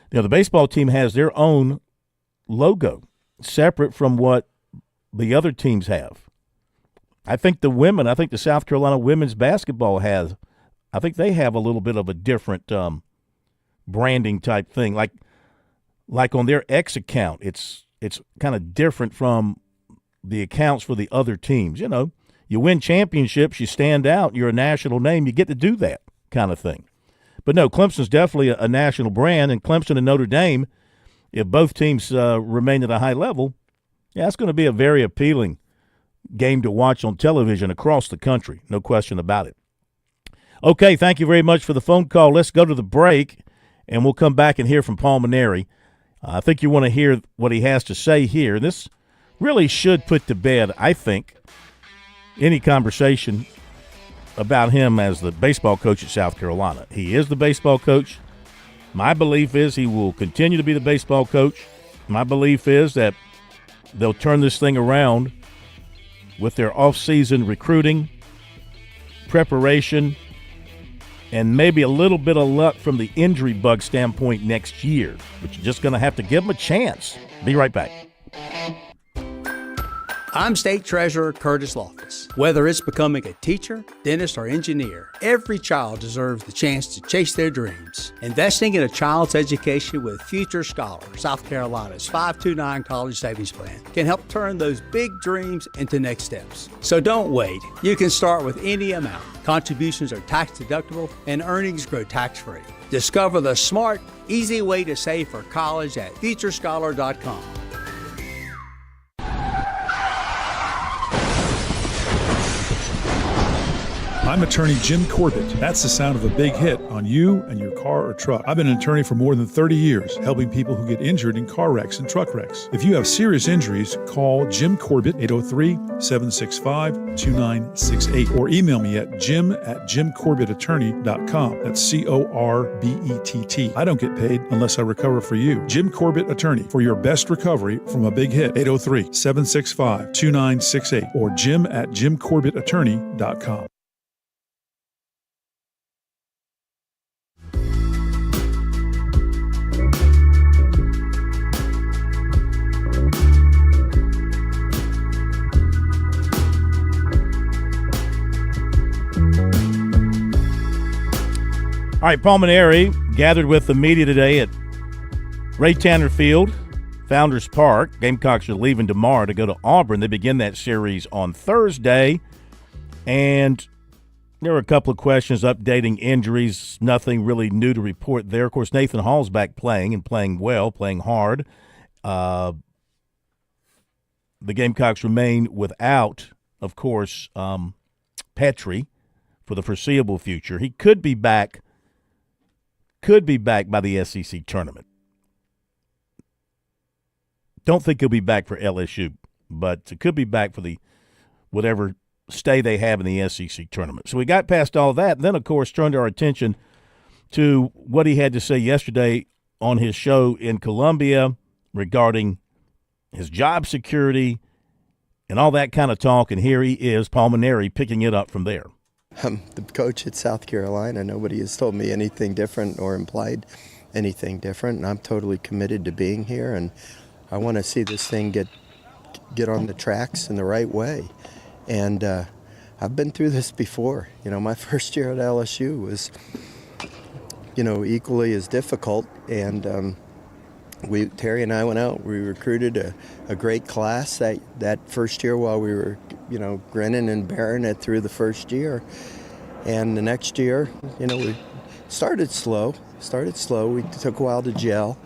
the baseball team has their own logo separate from what the other teams have. I think the South Carolina women's basketball they have a little bit of a different branding type thing. Like on their X account, it's kind of different from the accounts for the other teams. You win championships, you stand out, you're a national name, you get to do that kind of thing. But no, Clemson's definitely a national brand, and Clemson and Notre Dame, if both teams remain at a high level, it's going to be a very appealing game to watch on television across the country. No question about it. Okay, thank you very much for the phone call. Let's go to the break, and we'll come back and hear from Paul Mainieri. I think you want to hear what he has to say here. This really should put to bed, I think, any conversation about him as the baseball coach at South Carolina. He is the baseball coach. My belief is he will continue to be the baseball coach. My belief is that they'll turn this thing around with their off-season recruiting, preparation, and maybe a little bit of luck from the injury bug standpoint next year. But you're just going to have to give them a chance. Be right back. I'm State Treasurer Curtis Loftus. Whether it's becoming a teacher, dentist, or engineer, every child deserves the chance to chase their dreams. Investing in a child's education with Future Scholar, South Carolina's 529 College Savings Plan, can help turn those big dreams into next steps. So don't wait. You can start with any amount. Contributions are tax deductible and earnings grow tax-free. Discover the smart, easy way to save for college at futurescholar.com. I'm attorney Jim Corbett. That's the sound of a big hit on you and your car or truck. I've been an attorney for more than 30 years, helping people who get injured in car wrecks and truck wrecks. If you have serious injuries, call Jim Corbett, 803-765-2968, or email me at jim@jimcorbettattorney.com. That's Corbett. I don't get paid unless I recover for you. Jim Corbett Attorney, for your best recovery from a big hit, 803-765-2968, or jim@jimcorbettattorney.com. All right, Paul Mainieri gathered with the media today at Ray Tanner Field, Founders Park. Gamecocks are leaving tomorrow to go to Auburn. They begin that series on Thursday. And there were a couple of questions updating injuries. Nothing really new to report there. Of course, Nathan Hall's back playing and playing well, playing hard. The Gamecocks remain without, of course, Petrie for the foreseeable future. He could be back by the SEC tournament. Don't think he'll be back for LSU, but could be back for the whatever stay they have in the SEC tournament. So we got past all that, and then, of course, turned our attention to what he had to say yesterday on his show in Columbia regarding his job security and all that kind of talk. And here he is, Paul Mainieri, picking it up from there. I'm the coach at South Carolina. Nobody has told me anything different or implied anything different, and I'm totally committed to being here, and I want to see this thing get on the tracks in the right way. And I've been through this before. My first year at LSU was, equally as difficult, and Terry and I went out. We recruited a great class that first year while we were, grinning and bearing it through the first year. And the next year, we started slow. We took a while to gel,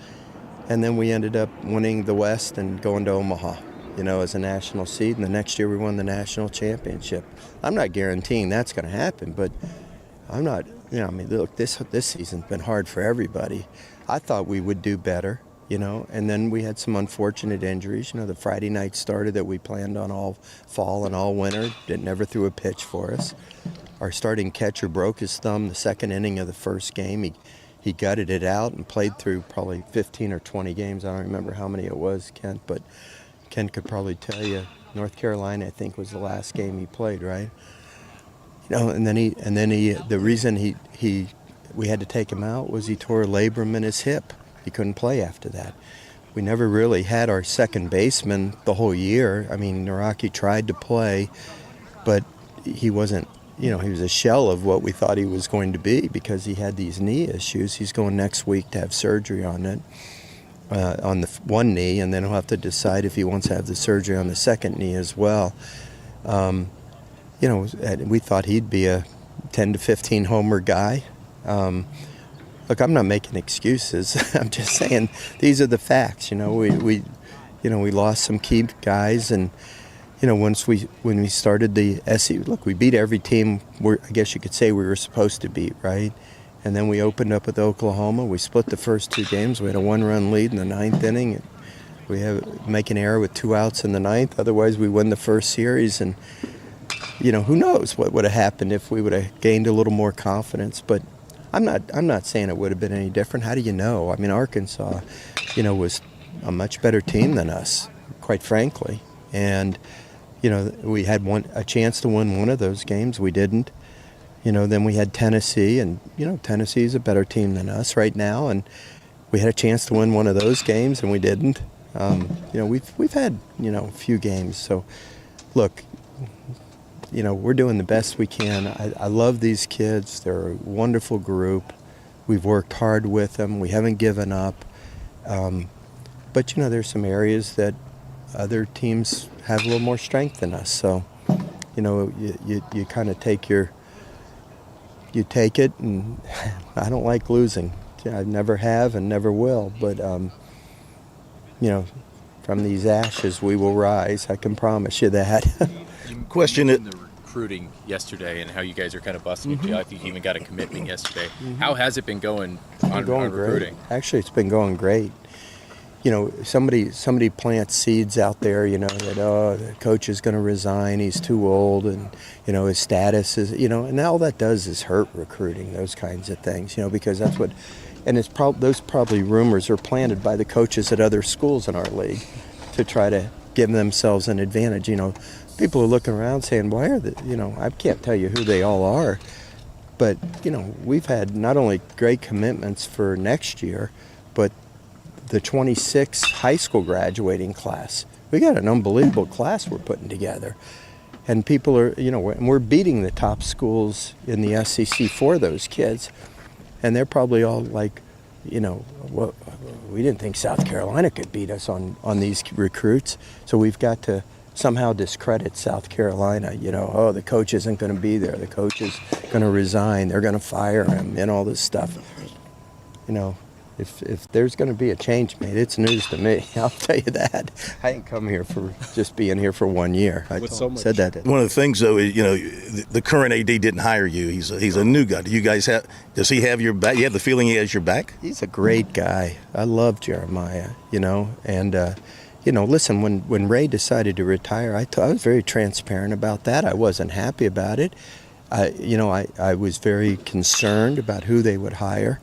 and then we ended up winning the West and going to Omaha, as a national seed. And the next year we won the national championship. I'm not guaranteeing that's going to happen, but I'm not, look, this season's been hard for everybody. I thought we would do better, and then we had some unfortunate injuries. The Friday night starter that we planned on all fall and all winter never threw a pitch for us. Our starting catcher broke his thumb the second inning of the first game. He gutted it out and played through probably 15 or 20 games. I don't remember how many it was, Kent, but Kent could probably tell you. North Carolina, I think, was the last game he played, right? And then the reason we had to take him out was he tore a labrum in his hip. He couldn't play after that. We never really had our second baseman the whole year. Naraki tried to play, but he wasn't. He was a shell of what we thought he was going to be because he had these knee issues. He's going next week to have surgery on it, on the one knee, and then he'll have to decide if he wants to have the surgery on the second knee as well. We thought he'd be a 10 to 15 homer guy. Look, I'm not making excuses. I'm just saying these are the facts. We lost some key guys, and when we started the SC, look, we beat every team I guess you could say we were supposed to beat, right? And then we opened up with Oklahoma. We split the first two games. We had a one-run lead in the ninth inning. We make an error with 2 outs in the ninth. Otherwise, we win the first series. And who knows what would have happened if we would have gained a little more confidence. But I'm not saying it would have been any different. How do you know? Arkansas, was a much better team than us, quite frankly. And we had a chance to win one of those games. We didn't. Then we had Tennessee, and Tennessee is a better team than us right now, and we had a chance to win one of those games, and we didn't. We've had a few games. So, look, we're doing the best we can. I love these kids. They're a wonderful group. We've worked hard with them. We haven't given up. But there's some areas that other teams have a little more strength than us. So, you kind of take it, and I don't like losing. I never have and never will. But, from these ashes we will rise. I can promise you that. Question it. The recruiting yesterday and how you guys are kind of busting it. I think you even got a commitment yesterday. How has it been going on recruiting? Actually, it's been going great. Somebody plants seeds out there, that, the coach is going to resign, he's too old, and, his status is, and all that does is hurt recruiting, those kinds of things, because that's what, and those probably rumors are planted by the coaches at other schools in our league to try to give themselves an advantage. People are looking around saying, why are I can't tell you who they all are, but, we've had not only great commitments for next year, but the 26 high school graduating class. We got an unbelievable class we're putting together. And people are, and we're beating the top schools in the SEC for those kids. And they're probably all like, well, we didn't think South Carolina could beat us on these recruits. So we've got to somehow discredit South Carolina. The coach isn't going to be there. The coach is going to resign. They're going to fire him and all this stuff. If there's going to be a change made, it's news to me. I'll tell you that. I didn't come here for just being here for 1 year. I said that. One of the things, though, is the current AD didn't hire you. He's a new guy. Do you guys does he have your back? You have the feeling he has your back? He's a great guy. I love Jeremiah, and listen, when Ray decided to retire, I was very transparent about that. I wasn't happy about it. I was very concerned about who they would hire.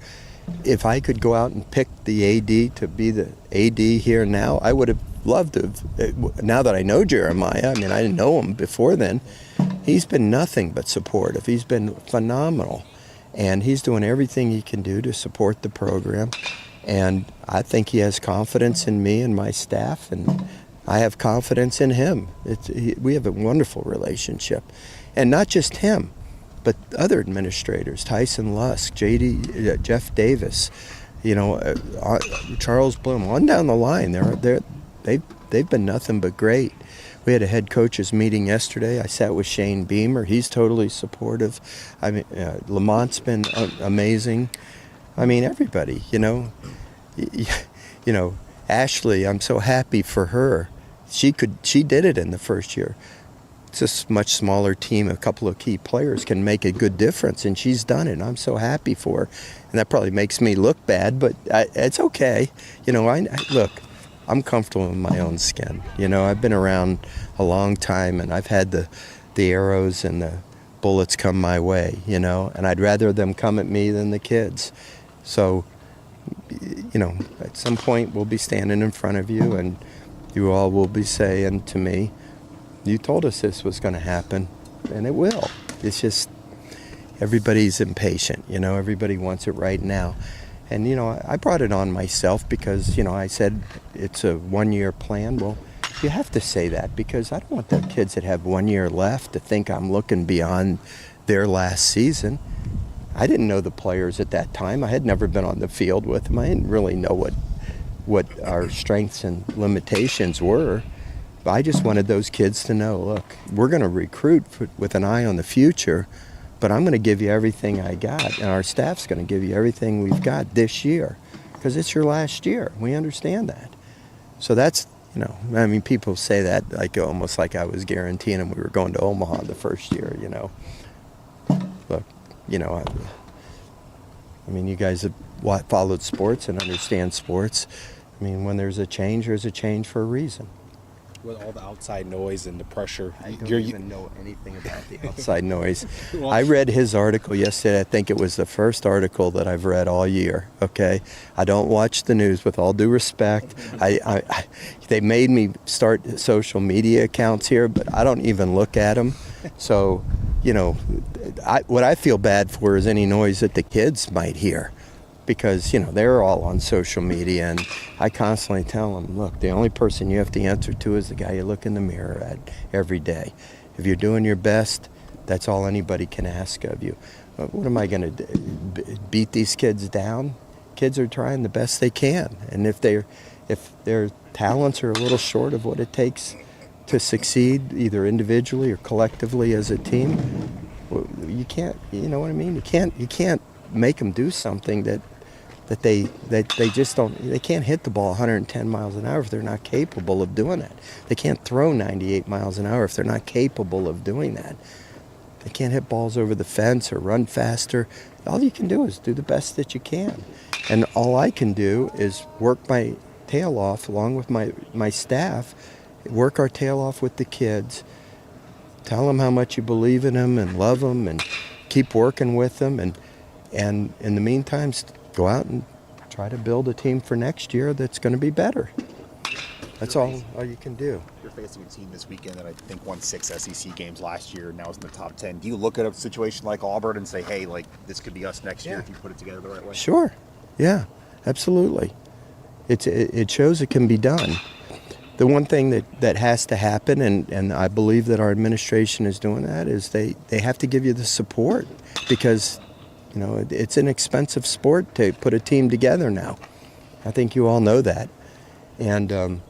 If I could go out and pick the AD to be the AD here now, I would have loved to have, now that I know Jeremiah, I mean, I didn't know him before then, he's been nothing but supportive. He's been phenomenal. And he's doing everything he can do to support the program. And I think he has confidence in me and my staff, and I have confidence in him. We have a wonderful relationship. And not just him, but other administrators, Tyson Lusk, Jeff Davis, Charles Bloom, on down the line. They've been nothing but great. We had a head coaches meeting yesterday. I sat with Shane Beamer. He's totally supportive. I mean, Lamont's been amazing. I mean, everybody, Ashley, I'm so happy for her. She did it in the first year. It's a much smaller team. A couple of key players can make a good difference, and she's done it. I'm so happy for her. And that probably makes me look bad, but it's okay. Look, I'm comfortable in my own skin. I've been around a long time, and I've had the arrows and the bullets come my way, and I'd rather them come at me than the kids. So, at some point we'll be standing in front of you, and you all will be saying to me, you told us this was going to happen, and it will. It's just everybody's impatient, everybody wants it right now. And, I brought it on myself because, I said it's a one-year plan. Well, you have to say that because I don't want the kids that have 1 year left to think I'm looking beyond their last season. I didn't know the players at that time. I had never been on the field with them. I didn't really know what our strengths and limitations were. But I just wanted those kids to know, look, we're going to recruit with an eye on the future, but I'm going to give you everything I got, and our staff's going to give you everything we've got this year because it's your last year. We understand that. So that's, people say that almost like I was guaranteeing them we were going to Omaha the first year, Look, you guys have followed sports and understand sports. When there's a change for a reason. With all the outside noise and the pressure, I don't even know anything about the outside noise. I read his article yesterday. I think it was the first article that I've read all year. Okay, I don't watch the news. With all due respect, they made me start social media accounts here, but I don't even look at them. So, what I feel bad for is any noise that the kids might hear. Because, they're all on social media, and I constantly tell them, look, the only person you have to answer to is the guy you look in the mirror at every day. If you're doing your best, that's all anybody can ask of you. What am I going to do? Beat these kids down? Kids are trying the best they can, and if their talents are a little short of what it takes to succeed, either individually or collectively as a team, you can't, you can't make them do something that they just don't. They can't hit the ball 110 miles an hour if they're not capable of doing that. They can't throw 98 miles an hour if they're not capable of doing that. They can't hit balls over the fence or run faster. All you can do is do the best that you can. And all I can do is work my tail off along with my staff, work our tail off with the kids, tell them how much you believe in them and love them and keep working with them. And in the meantime, go out and try to build a team for next year that's going to be better. That's all you can do. You're facing a team this weekend that I think won 6 SEC games last year and now is in the top 10. Do you look at a situation like Auburn and say, hey, this could be us next year if you put it together the right way? Sure. Yeah, absolutely. It shows it can be done. The one thing that has to happen, and I believe that our administration is doing that, is they have to give you the support because it's an expensive sport to put a team together now. I think you all know that. And,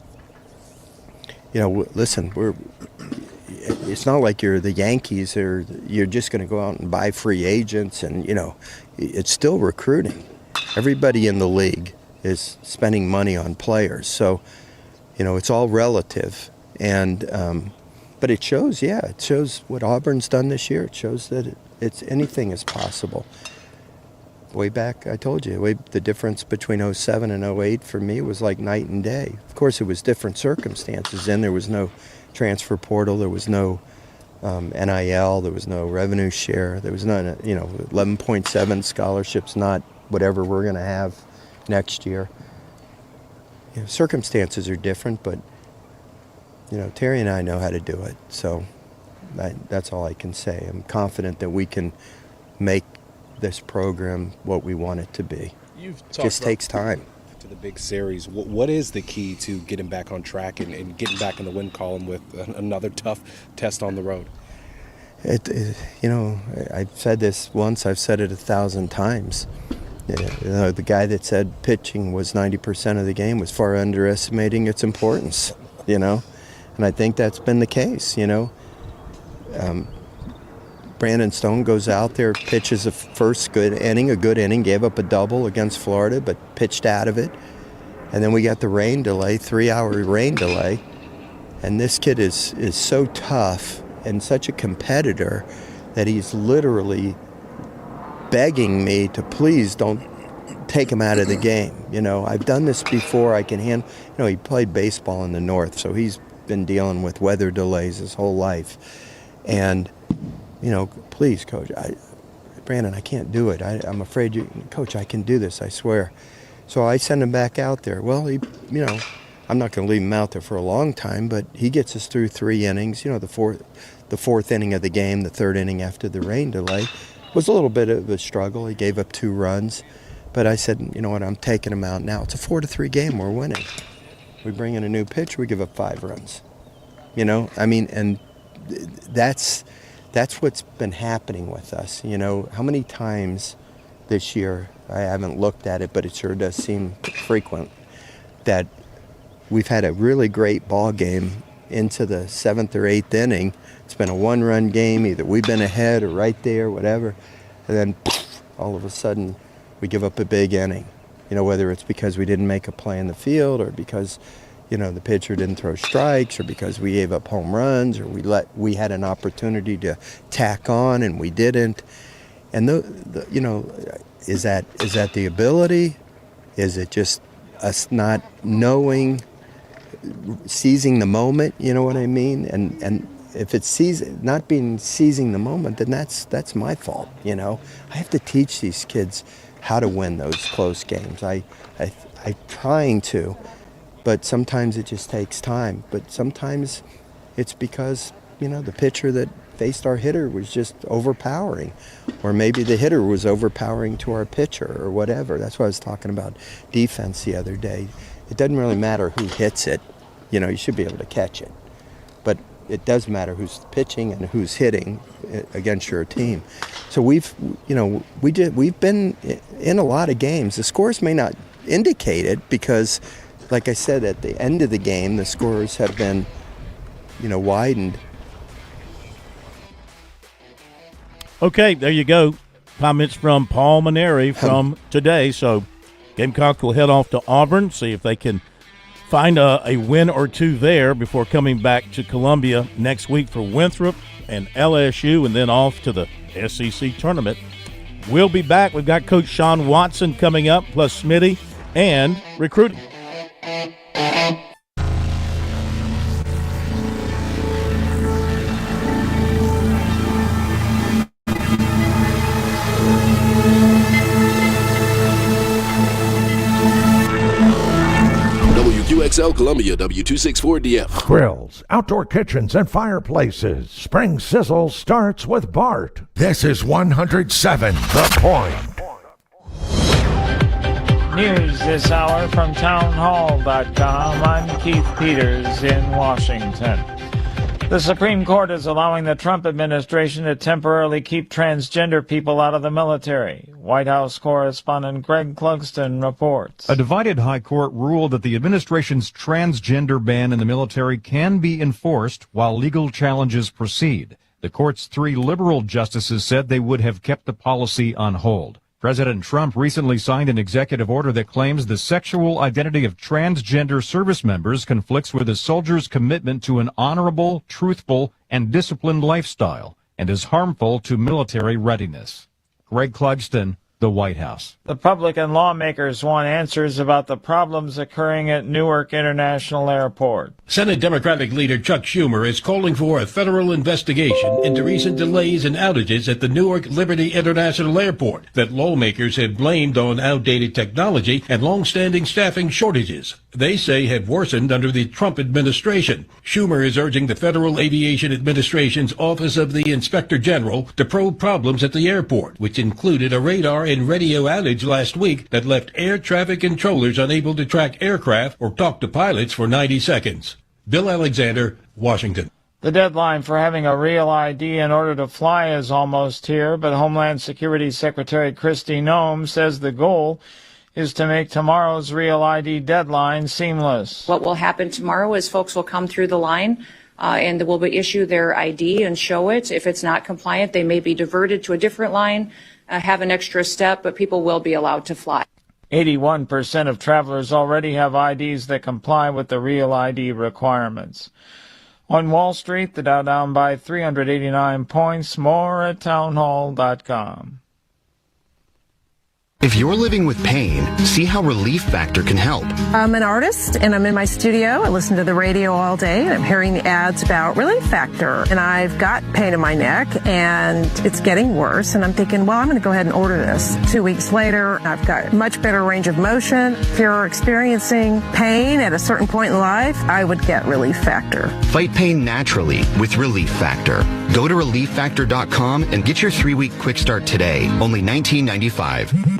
listen, it's not like you're the Yankees or you're just going to go out and buy free agents and, it's still recruiting. Everybody in the league is spending money on players. So, it's all relative. And, but it shows what Auburn's done this year. It shows that anything is possible. Way back, I told you, the difference between 07 and 08 for me was like night and day. Of course, it was different circumstances. Then there was no transfer portal, there was no NIL, there was no revenue share, there was none, 11.7 scholarships, not whatever we're going to have next year. Circumstances are different, but Terry and I know how to do it. So that's all I can say. I'm confident that we can make this program what we want it to be. You've talked just takes time. To the big series, what is the key to getting back on track and getting back in the win column with another tough test on the road? I've said this once, I've said it 1,000 times. The guy that said pitching was 90% of the game was far underestimating its importance, and I think that's been the case. Brandon Stone goes out there, pitches a first good inning, gave up a double against Florida, but pitched out of it. And then we got the rain delay, 3-hour rain delay. And this kid is so tough and such a competitor that he's literally begging me to please don't take him out of the game. I've done this before. I can handle, he played baseball in the North, so he's been dealing with weather delays his whole life. And please, Coach, Brandon, I can't do it. I'm afraid Coach, I can do this, I swear. So I send him back out there. Well, I'm not going to leave him out there for a long time, but he gets us through 3 innings. The fourth inning of the game, the 3rd inning after the rain delay, was a little bit of a struggle. He gave up 2 runs. But I said, you know what, I'm taking him out now. It's a 4-3 game, we're winning. We bring in a new pitch, we give up 5 runs. And that's what's been happening with us. How many times this year, I haven't looked at it, but it sure does seem frequent, that we've had a really great ball game into the 7th or 8th inning. It's been a 1-run game, either we've been ahead or right there, whatever, and then all of a sudden we give up a big inning. Whether it's because we didn't make a play in the field, or because the pitcher didn't throw strikes, or because we gave up home runs, or we had an opportunity to tack on and we didn't. And is that the ability? Is it just us not knowing, seizing the moment? You know what I mean? And if it's seizing the moment, then that's my fault. I have to teach these kids how to win those close games. I'm trying to. But sometimes it just takes time. But sometimes it's because, the pitcher that faced our hitter was just overpowering. Or maybe the hitter was overpowering to our pitcher or whatever. That's why I was talking about defense the other day. It doesn't really matter who hits it. You should be able to catch it. But it does matter who's pitching and who's hitting against your team. So we've been in a lot of games. The scores may not indicate it because, like I said, at the end of the game, the scores have been, widened. Okay, there you go. Comments from Paul Maneri from today. So Gamecock will head off to Auburn, see if they can find a win or 2 there before coming back to Columbia next week for Winthrop and LSU, and then off to the SEC tournament. We'll be back. We've got Coach Sean Watson coming up, plus Smitty and recruiting. WQXL Columbia, W264DF. Grills, outdoor kitchens, and fireplaces. Spring Sizzle starts with Bart. This is 107 The Point. News this hour from townhall.com. I'm Keith Peters in Washington. The Supreme Court is allowing the Trump administration to temporarily keep transgender people out of the military. White House correspondent Greg Clugston reports. A divided high court ruled that the administration's transgender ban in the military can be enforced while legal challenges proceed. The court's 3 liberal justices said they would have kept the policy on hold. President Trump recently signed an executive order that claims the sexual identity of transgender service members conflicts with a soldier's commitment to an honorable, truthful, and disciplined lifestyle and is harmful to military readiness. Greg Clugston, the White House. The public and lawmakers want answers about the problems occurring at Newark International Airport. Senate Democratic leader Chuck Schumer is calling for a federal investigation into recent delays and outages at the Newark Liberty International Airport that lawmakers have blamed on outdated technology and long-standing staffing shortages they say have worsened under the Trump administration. Schumer is urging the Federal Aviation Administration's Office of the Inspector General to probe problems at the airport, which included a radar and radio outage last week that left air traffic controllers unable to track aircraft or talk to pilots for 90 seconds. Bill Alexander, Washington. The deadline for having a real ID in order to fly is almost here, but Homeland Security Secretary Kristi Noem says the goal is to make tomorrow's real ID deadline seamless. What will happen tomorrow is folks will come through the line and they will issue their ID and show it. If it's not compliant, they may be diverted to a different line, have an extra step, but people will be allowed to fly. 81% of travelers already have IDs that comply with the real ID requirements. On Wall Street, the Dow down by 389 points. More at townhall.com. If you're living with pain, see how Relief Factor can help. I'm an artist and I'm in my studio. I listen to the radio all day and I'm hearing the ads about Relief Factor. And I've got pain in my neck and it's getting worse. And I'm thinking, well, I'm going to go ahead and order this. 2 weeks later, I've got much better range of motion. If you're experiencing pain at a certain point in life, I would get Relief Factor. Fight pain naturally with Relief Factor. Go to ReliefFactor.com and get your 3-week quick start today. Only $19.95.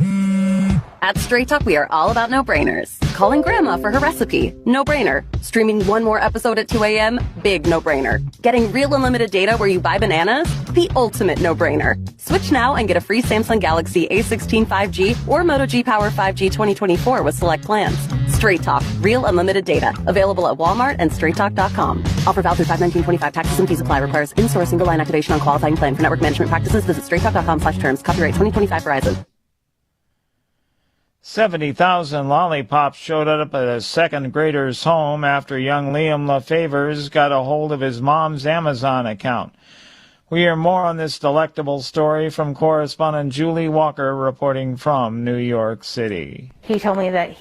At Straight Talk, we are all about no-brainers. Calling Grandma for her recipe, no-brainer. Streaming one more episode at 2 a.m., big no-brainer. Getting real unlimited data where you buy bananas, the ultimate no-brainer. Switch now and get a free Samsung Galaxy A16 5G or Moto G Power 5G 2024 with select plans. Straight Talk, real unlimited data. Available at Walmart and StraightTalk.com. Offer valid through 5/19/25. Taxes and fees apply. Requires in-store single line activation on qualifying plan. For network management practices, visit StraightTalk.com/terms. Copyright 2025 Verizon. 70,000 lollipops showed up at a second grader's home after young Liam LaFavors got a hold of his mom's Amazon account. We hear more on this delectable story from correspondent Julie Walker reporting from New York City. He told me that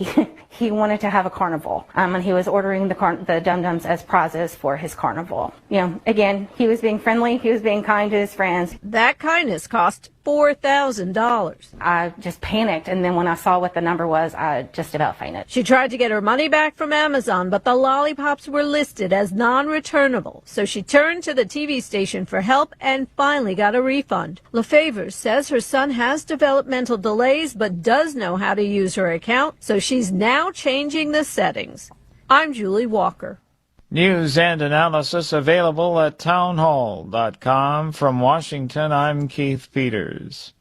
he wanted to have a carnival, and he was ordering the Dum-Dums as prizes for his carnival. You know, again, he was being friendly, he was being kind to his friends. That kindness cost $4,000. I just panicked, and then when I saw what the number was, I just about fainted. She tried to get her money back from Amazon, but the lollipops were listed as non-returnable, so she turned to the TV station for help and finally got a refund. LaFavors says her son has developmental delays but does know how to use her account, so she's now changing the settings. I'm Julie Walker. News and analysis available at townhall.com. From Washington, I'm Keith Peters.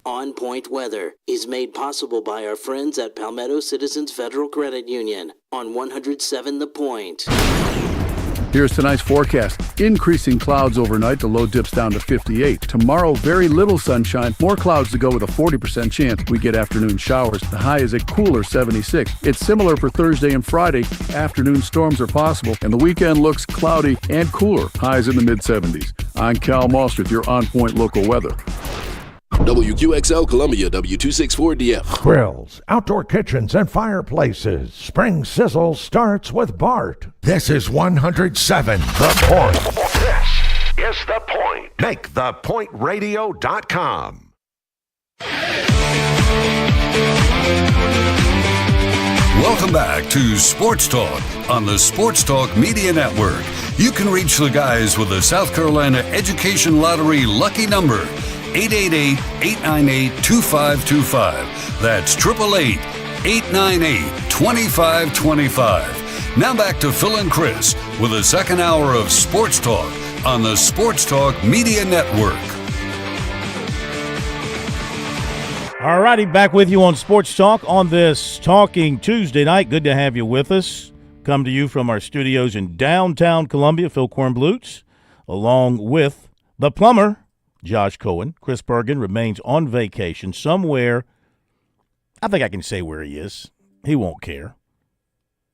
On Point Weather is made possible by our friends at Palmetto Citizens Federal Credit Union on 107 The Point. Here's tonight's forecast. Increasing clouds overnight. The low dips down to 58. Tomorrow, very little sunshine. More clouds to go with a 40% chance we get afternoon showers. The high is a cooler 76. It's similar for Thursday and Friday. Afternoon storms are possible, and the weekend looks cloudy and cooler. Highs in the mid-70s. I'm Cal Moster with your On Point local weather. WQXL Columbia, W264DF. Grills, outdoor kitchens, and fireplaces. Spring Sizzle starts with Bart. This is 107 The Point. This is The Point. Make thepointradio.com. Welcome back to Sports Talk on the Sports Talk Media Network. You can reach the guys with the South Carolina Education Lottery lucky number, 888-898-2525. That's 888-898-2525. Now back to Phil and Chris with the second hour of Sports Talk on the Sports Talk Media Network. All righty, back with you on Sports Talk on this Talking Tuesday night. Good to have you with us. Come to you from our studios in downtown Columbia, Phil Kornblutz, along with the plumber, Josh Cohen. Chris Bergen remains on vacation somewhere. I think I can say where he is. He won't care.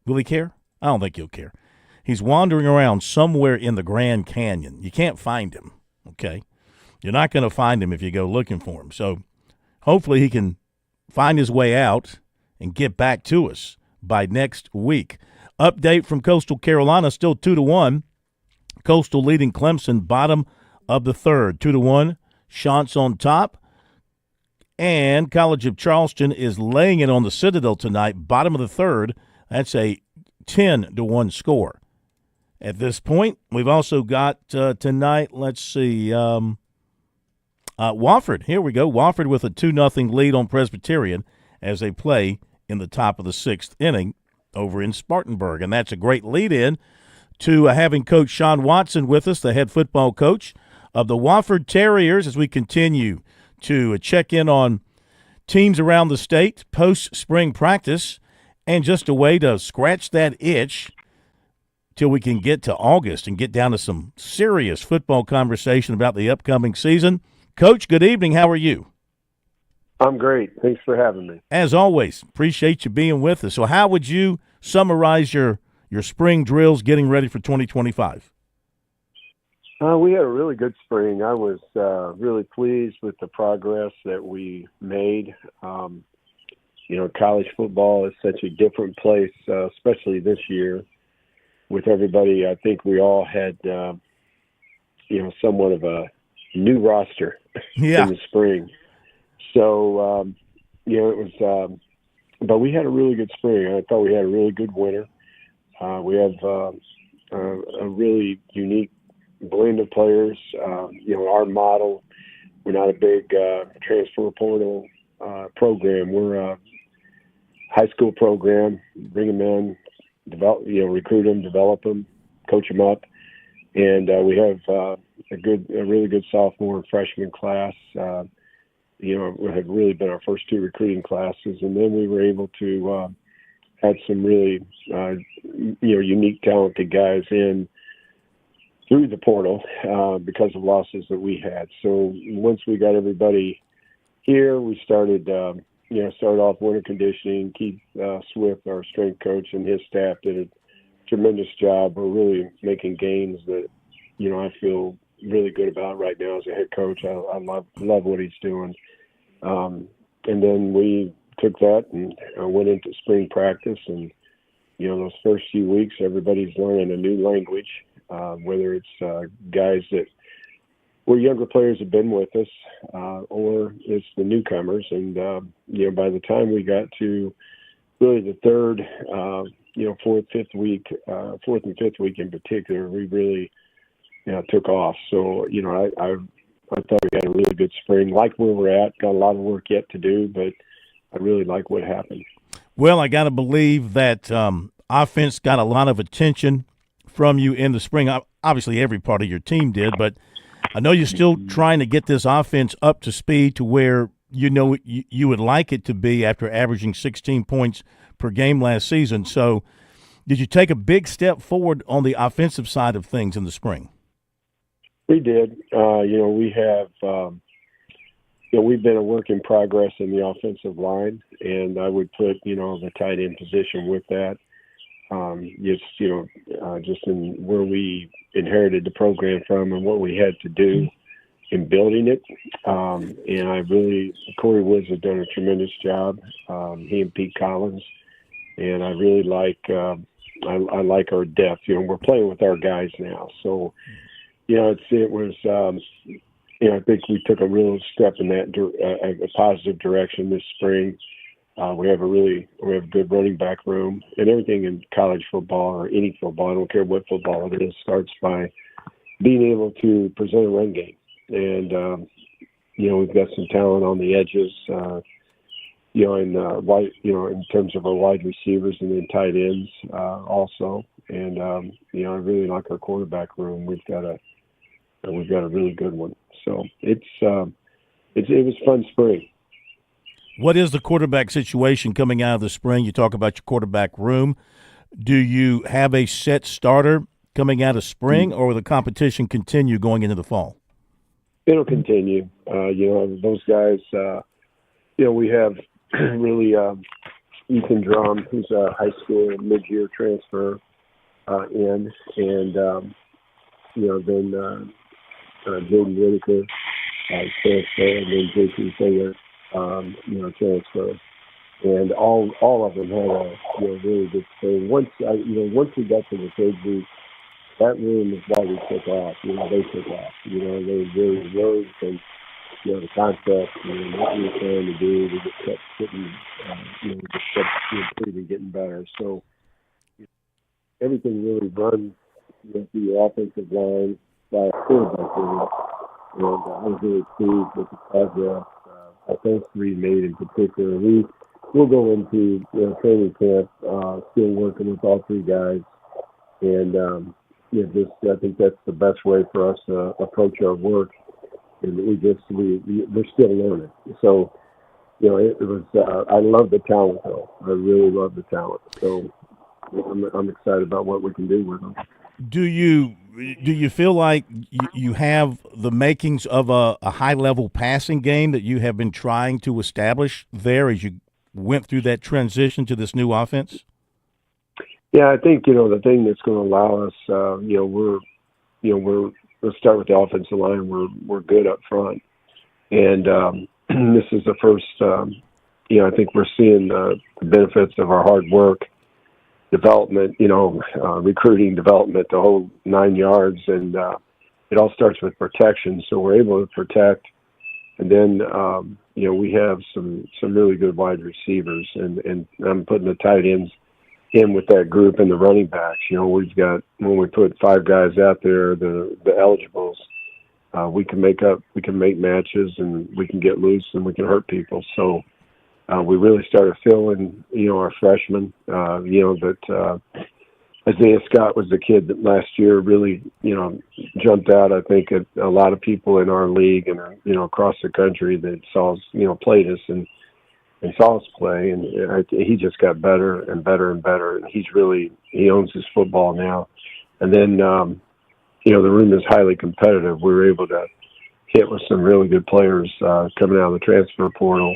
Will he care? I don't think he'll care. He's wandering around somewhere in the Grand Canyon. You can't find him, okay? You're not going to find him if you go looking for him. So hopefully he can find his way out and get back to us by next week. Update from Coastal Carolina, still 2-1. Coastal leading Clemson, bottom of the third. 2-1. Chance on top. And College of Charleston is laying it on the Citadel tonight, bottom of the third. That's a 10-1 score. At this point, we've also got tonight, let's see, Wofford. Here we go. Wofford with a 2-0 lead on Presbyterian as they play in the top of the sixth inning over in Spartanburg. And that's a great lead-in to having Coach Sean Watson with us, the head football coach of the Wofford Terriers, as we continue to check in on teams around the state post-spring practice and just a way to scratch that itch till we can get to August and get down to some serious football conversation about the upcoming season. Coach, good evening. How are you? I'm great. Thanks for having me. As always, appreciate you being with us. So how would you summarize your spring drills getting ready for 2025? We had a really good spring. I was really pleased with the progress that we made. College football is such a different place, especially this year with everybody. I think we all had, somewhat of a new roster in the spring. So, it was, but we had a really good spring. I thought we had a really good winter. We have a really unique blend of players. Our model, we're not a big transfer portal program. We're a high school program. Bring them in, recruit them, develop them, coach them up. And we have a really good sophomore and freshman class. It had really been our first two recruiting classes. And then we were able to add some really, unique, talented guys in through the portal because of losses that we had. So once we got everybody here, we started off winter conditioning. Keith Swift, our strength coach, and his staff did a tremendous job. We're really making gains that, I feel really good about right now as a head coach. I love what he's doing. And then we took that and went into spring practice. And, those first few weeks, everybody's learning a new language, whether it's guys that were younger players have been with us or it's the newcomers. And, by the time we got to really the third, fourth and fifth week in particular, we really took off. So, I thought we had a really good spring. Like where we're at, got a lot of work yet to do, but I really like what happened. Well, I got to believe that offense got a lot of attention from you in the spring. Obviously, every part of your team did, but I know you're still trying to get this offense up to speed to where you would like it to be after averaging 16 points per game last season. So did you take a big step forward on the offensive side of things in the spring? We did. We have, we've been a work in progress in the offensive line, and I would put, the tight end position with that. Just in where we inherited the program from and what we had to do in building it. And Corey Woods has done a tremendous job. He and Pete Collins. And I really like, I like our depth. We're playing with our guys now. So, it was, I think we took a real step in that a positive direction this spring. We have a good running back room, and everything in college football or any football, I don't care what football it is, starts by being able to present a run game. And, we've got some talent on the edges, in terms of our wide receivers and then tight ends also. And, I really like our quarterback room. We've got a really good one. So it was a fun spring. What is the quarterback situation coming out of the spring? You talk about your quarterback room. Do you have a set starter coming out of spring, or will the competition continue going into the fall? It'll continue. Those guys, we have really Ethan Drum, who's a high school mid-year transfer in, and, then Jordan Whitaker, transfer, and then J.P. Singer, transfer. And all of them had a really good thing. Once we got to the third week, that room is why we took off. They took off. They really rose, and the concept, what we were trying to do, we just kept getting, we just kept improving, getting better. So everything really runs through the offensive line by a quarterback room, and I was really pleased with the progress those three made in particular. We'll go into training camp still working with all three guys, and I think that's the best way for us to approach our work. And we're still learning. So it was. I love the talent though. I really love the talent. So I'm excited about what we can do with them. Do you feel like you have the makings of a high level passing game that you have been trying to establish there as you went through that transition to this new offense? Yeah, I think the thing that's going to allow us, let's start with the offensive line. We're good up front, and this is the first. I think we're seeing the benefits of our hard work, development. Recruiting, development, the whole 9 yards, and it all starts with protection. So we're able to protect, and then we have some really good wide receivers, and I'm putting the tight ends in with that group and the running backs. We've got, when we put five guys out there, the eligibles, we can make matches, and we can get loose, and we can hurt people. So we really started filling, our freshmen, that Isaiah Scott was the kid that last year really, jumped out, I think, at a lot of people in our league and, across the country that saw us, played us and saw us play. And he just got better and better and better. And he owns his football now. And then, the room is highly competitive. We were able to hit with some really good players coming out of the transfer portal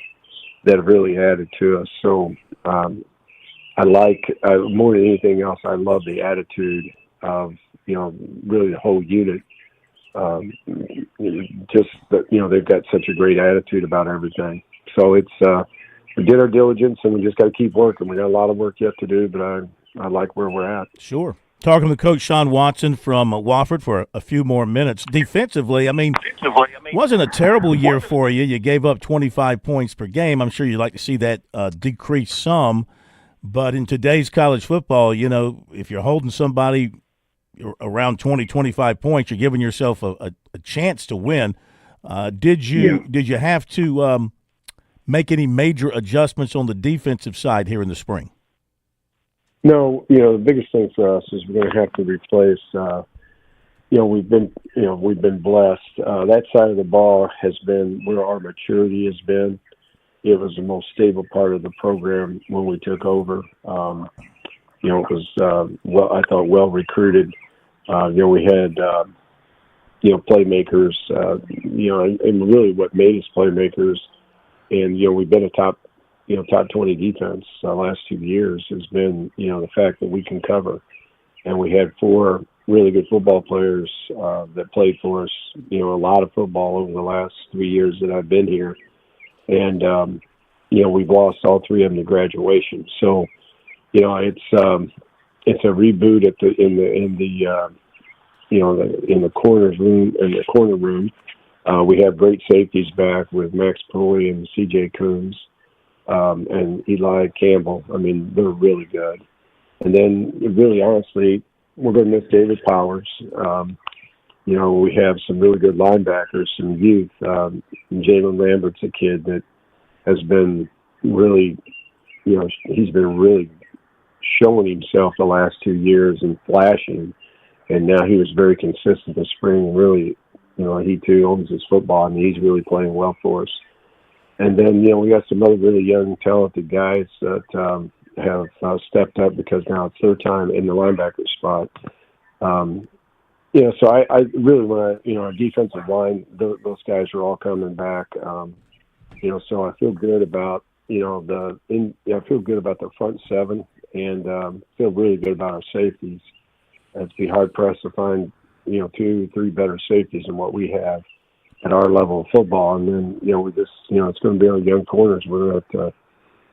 that have really added to us. So, I like, more than anything else, I love the attitude of, really the whole unit. Just that, they've got such a great attitude about everything. So we did our diligence, and we just got to keep working. We got a lot of work yet to do, but I like where we're at. Sure. Talking to Coach Sean Watson from Wofford for a few more minutes. Defensively, wasn't a terrible year for you. You gave up 25 points per game. I'm sure you'd like to see that decrease some. But in today's college football, if you're holding somebody around 20, 25 points, you're giving yourself a chance to win. Did you have to make any major adjustments on the defensive side here in the spring? No, the biggest thing for us is we're going to have to replace. We've been blessed. That side of the ball has been where our maturity has been. It was the most stable part of the program when we took over. It was I thought well recruited. We had playmakers. And really what made us playmakers. And we've been a top 20 defense the last 2 years has been the fact that we can cover, and we had 4 really good football players that played for us. A lot of football over the last 3 years that I've been here, and we've lost all 3 of them to graduation. So it's a reboot in the corners room, in the corner room. We have great safeties back with Max Pulley and C.J. Coons and Eli Campbell. I mean, they're really good. And then, really honestly, we're going to miss David Powers. We have some really good linebackers, some youth. Jalen Lambert's a kid that has been really, he's been really showing himself the last 2 years and flashing. And now he was very consistent this spring, really. He too owns his football, and he's really playing well for us. And then, we got some other really young, talented guys that have stepped up because now it's their time in the linebacker spot. So I really want to, our defensive line, those guys are all coming back. So I feel good about, I feel good about the front 7 and feel really good about our safeties. It'd be hard pressed to find 2, 3 better safeties than what we have. at our level of football. And then, we just, it's going to be our young corners. We're going to,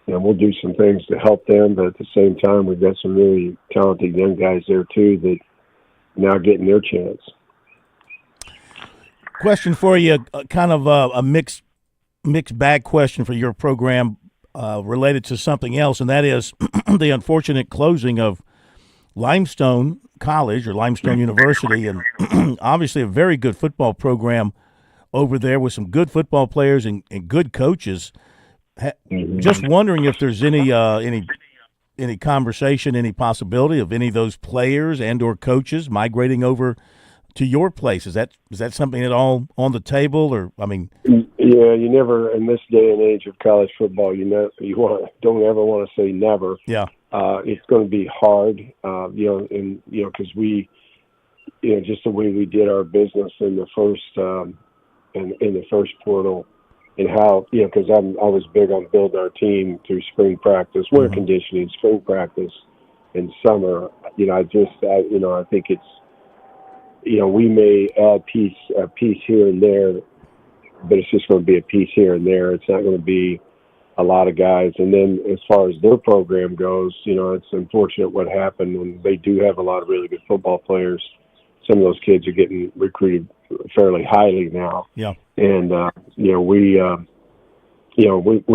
we'll do some things to help them, but at the same time, we've got some really talented young guys there too that now getting their chance. Question for you, kind of a mixed bag question for your program related to something else, and that is the unfortunate closing of Limestone College or Limestone University, and obviously a very good football program over there with some good football players and good coaches. Just wondering if there's any conversation, any possibility of any of those players and or coaches migrating over to your place. Is that something at all on the table, or Yeah, you never in this day and age of college football. Don't ever want to say never. Yeah, it's going to be hard. Because we, just the way we did our business in the first in the first portal, and how because I was big on building our team through spring practice, winter conditioning, spring practice, and summer. I think it's. We may add a piece here and there, but it's just going to be a piece here and there. It's not going to be a lot of guys. And then as far as their program goes, it's unfortunate what happened, and they do have a lot of really good football players. Some of those kids are getting recruited fairly highly now. Yeah. And, we'll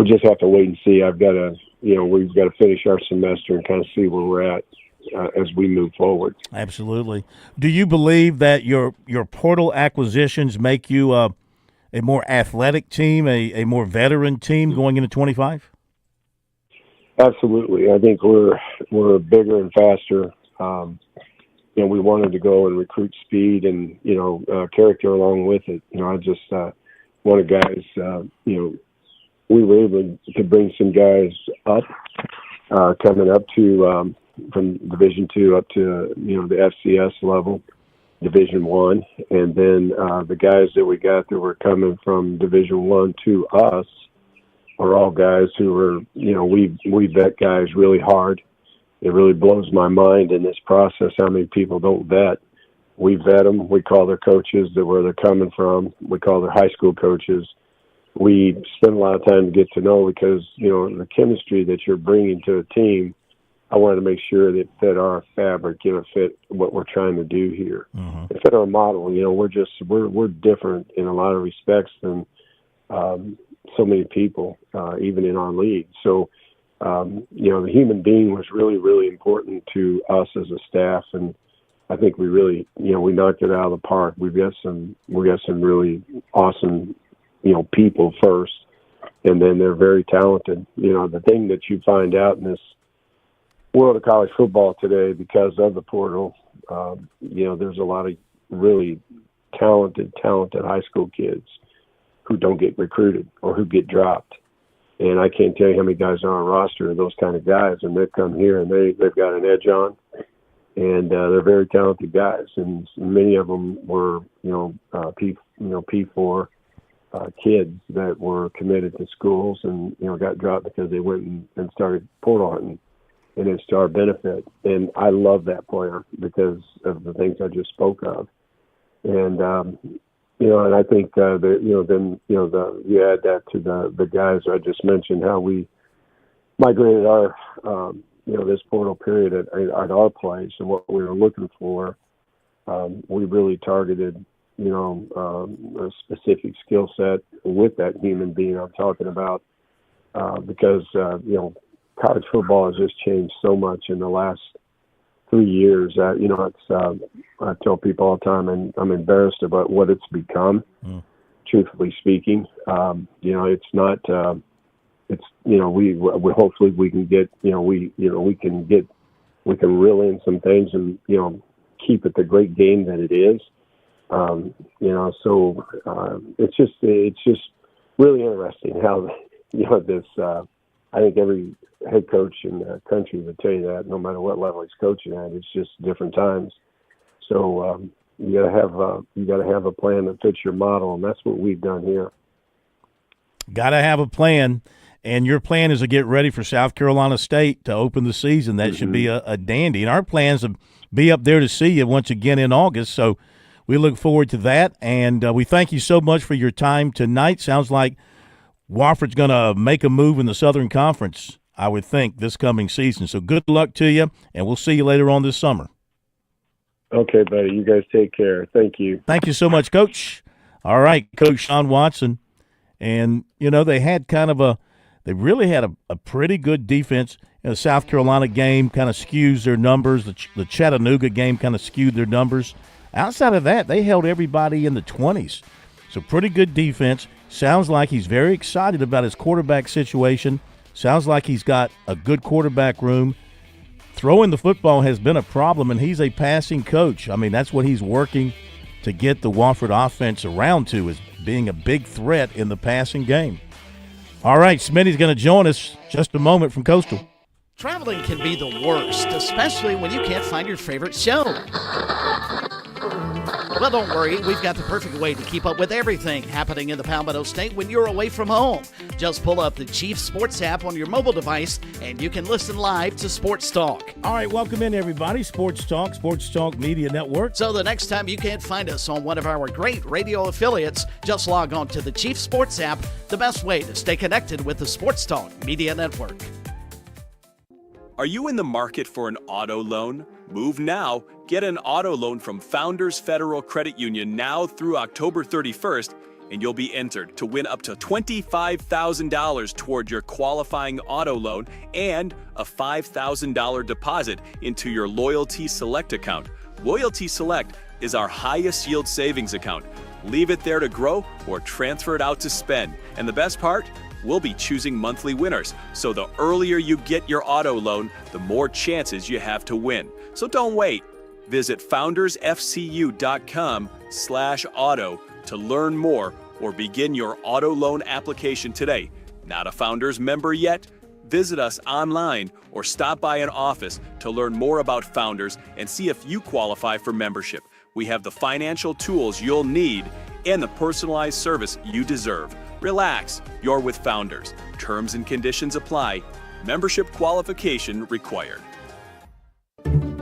just have to wait and see. We've got to finish our semester and kind of see where we're at as we move forward. Absolutely. Do you believe that your portal acquisitions make you a more athletic team, a more veteran team going into 25? Absolutely. I think we're bigger and faster. We wanted to go and recruit speed and character along with it. I just wanted guys. We were able to bring some guys up, coming up to from Division II up to the FCS level, Division I, and then the guys that we got that were coming from Division I to us are all guys who were we vet guys really hard. It really blows my mind in this process how many people don't vet. We vet them. We call their coaches where they're coming from. We call their high school coaches. We spend a lot of time to get to know because the chemistry that you're bringing to a team. I wanted to make sure that it fit our fabric, fit what we're trying to do here. It fit our model. We're different in a lot of respects than so many people, even in our league. So, the human being was really, really important to us as a staff, and I think we really, we knocked it out of the park. We got some really awesome, people first, and then they're very talented. The thing that you find out in this world of college football today, because of the portal, there's a lot of really talented high school kids who don't get recruited or who get dropped. And I can't tell you how many guys are on our roster of those kind of guys, and they've come here and they've got an edge on, and they're very talented guys. And many of them were, P4 kids that were committed to schools and got dropped because they went and started portal hunting. And it's to our benefit. And I love that player because of the things I just spoke of. And, and I think, you add that to the guys I just mentioned, how we migrated our, this portal period at our place and what we were looking for. We really targeted, a specific skill set with that human being I'm talking about because, college football has just changed so much in the last 3 years that, I tell people all the time, and I'm embarrassed about what it's become, truthfully speaking. It's not, we hopefully we can get, we can reel in some things and, keep it the great game that it is. It's just really interesting how, this, I think every head coach in the country would tell you that no matter what level he's coaching at, it's just different times. So you gotta have a plan that fits your model, and that's what we've done here. Got to have a plan, and your plan is to get ready for South Carolina State to open the season. That should be a dandy, and our plans to be up there to see you once again in August. So we look forward to that, and we thank you so much for your time tonight. Sounds like Wofford's going to make a move in the Southern Conference, I would think, this coming season. So good luck to you, and we'll see you later on this summer. Okay, buddy. You guys take care. Thank you. Thank you so much, Coach. All right, Coach Sean Watson. And, they had they really had a pretty good defense. The South Carolina game kind of skews their numbers. The Chattanooga game kind of skewed their numbers. Outside of that, they held everybody in the 20s. So pretty good defense. Sounds like he's very excited about his quarterback situation. Sounds like he's got a good quarterback room. Throwing the football has been a problem, and he's a passing coach. I mean, that's what he's working to get the Wofford offense around to, is being a big threat in the passing game. All right, Smitty's going to join us just a moment from Coastal. Traveling can be the worst, especially when you can't find your favorite show. Well, don't worry. We've got the perfect way to keep up with everything happening in the Palmetto State when you're away from home. Just pull up the Chief Sports app on your mobile device, and you can listen live to Sports Talk. All right, welcome in, everybody. Sports Talk Media Network. So the next time you can't find us on one of our great radio affiliates, just log on to the Chief Sports app, the best way to stay connected with the Sports Talk Media Network. Are you in the market for an auto loan? Move now. Get an auto loan from Founders Federal Credit Union now through October 31st, and you'll be entered to win up to $25,000 toward your qualifying auto loan and a $5,000 deposit into your Loyalty Select account. Loyalty Select is our highest yield savings account. Leave it there to grow or transfer it out to spend. And the best part? We'll be choosing monthly winners, so the earlier you get your auto loan, the more chances you have to win. So don't wait. Visit foundersfcu.com/auto to learn more or begin your auto loan application today. Not a Founders member yet? Visit us online or stop by an office to learn more about Founders and see if you qualify for membership. We have the financial tools you'll need and the personalized service you deserve. Relax, you're with Founders. Terms and conditions apply. Membership qualification required.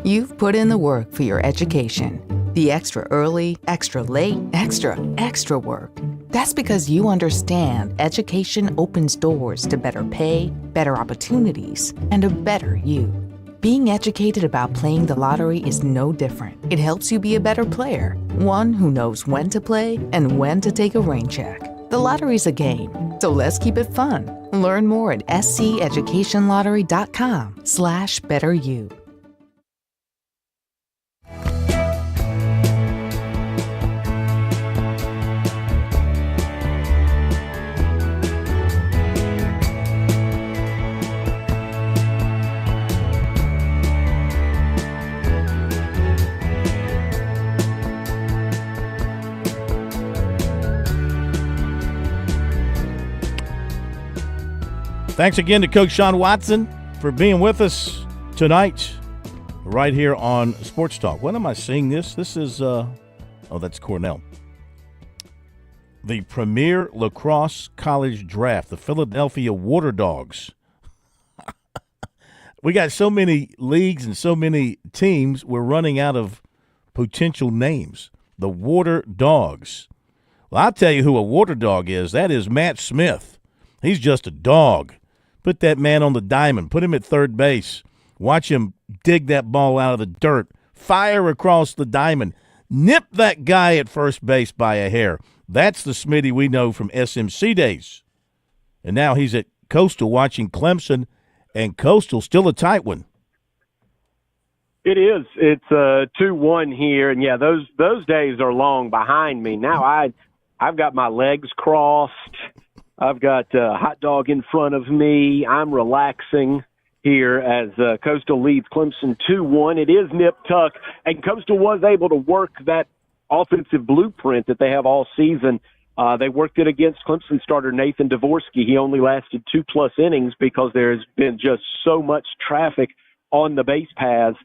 You've put in the work for your education. The extra early, extra late, extra work. That's because you understand education opens doors to better pay, better opportunities, and a better you. Being educated about playing the lottery is no different. It helps you be a better player, one who knows when to play and when to take a rain check. The lottery's a game, so let's keep it fun. Learn more at sceducationlottery.com/betteryou. Thanks again to Coach Sean Watson for being with us tonight right here on Sports Talk. When am I seeing this? This is, that's Cornell. The Premier Lacrosse College Draft, the Philadelphia Water Dogs. We got so many leagues and so many teams, we're running out of potential names. The Water Dogs. Well, I'll tell you who a water dog is. That is Matt Smith. He's just a dog. Put that man on the diamond. Put him at third base. Watch him dig that ball out of the dirt. Fire across the diamond. Nip that guy at first base by a hair. That's the Smitty we know from SMC days. And now he's at Coastal watching Clemson, and Coastal still a tight one. It is. It's 2-1 here, and yeah, those days are long behind me. Now I've got my legs crossed. I've got a hot dog in front of me. I'm relaxing here as Coastal leads Clemson 2-1. It is nip-tuck, and Coastal was able to work that offensive blueprint that they have all season. They worked it against Clemson starter Nathan Dvorsky. He only lasted 2+ innings because there's been just so much traffic on the base paths.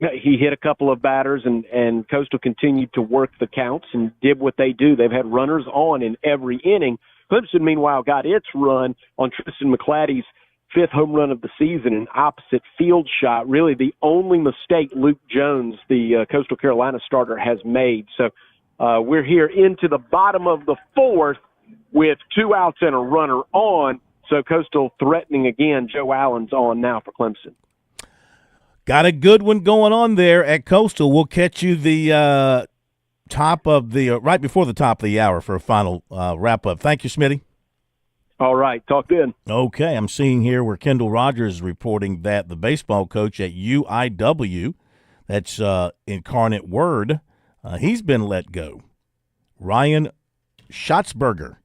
He hit a couple of batters, and Coastal continued to work the counts and did what they do. They've had runners on in every inning. Clemson, meanwhile, got its run on Tristan McClatty's fifth home run of the season, an opposite field shot. Really the only mistake Luke Jones, the Coastal Carolina starter, has made. So we're here into the bottom of the fourth with 2 outs and a runner on. So Coastal threatening again. Joe Allen's on now for Clemson. Got a good one going on there at Coastal. We'll catch you the top of the right before the top of the hour for a final wrap-up. Thank you, Smitty. All right, talk then. Okay, I'm seeing here where Kendall Rogers is reporting that the baseball coach at UIW, that's Incarnate Word, he's been let go. Ryan Schatzberger.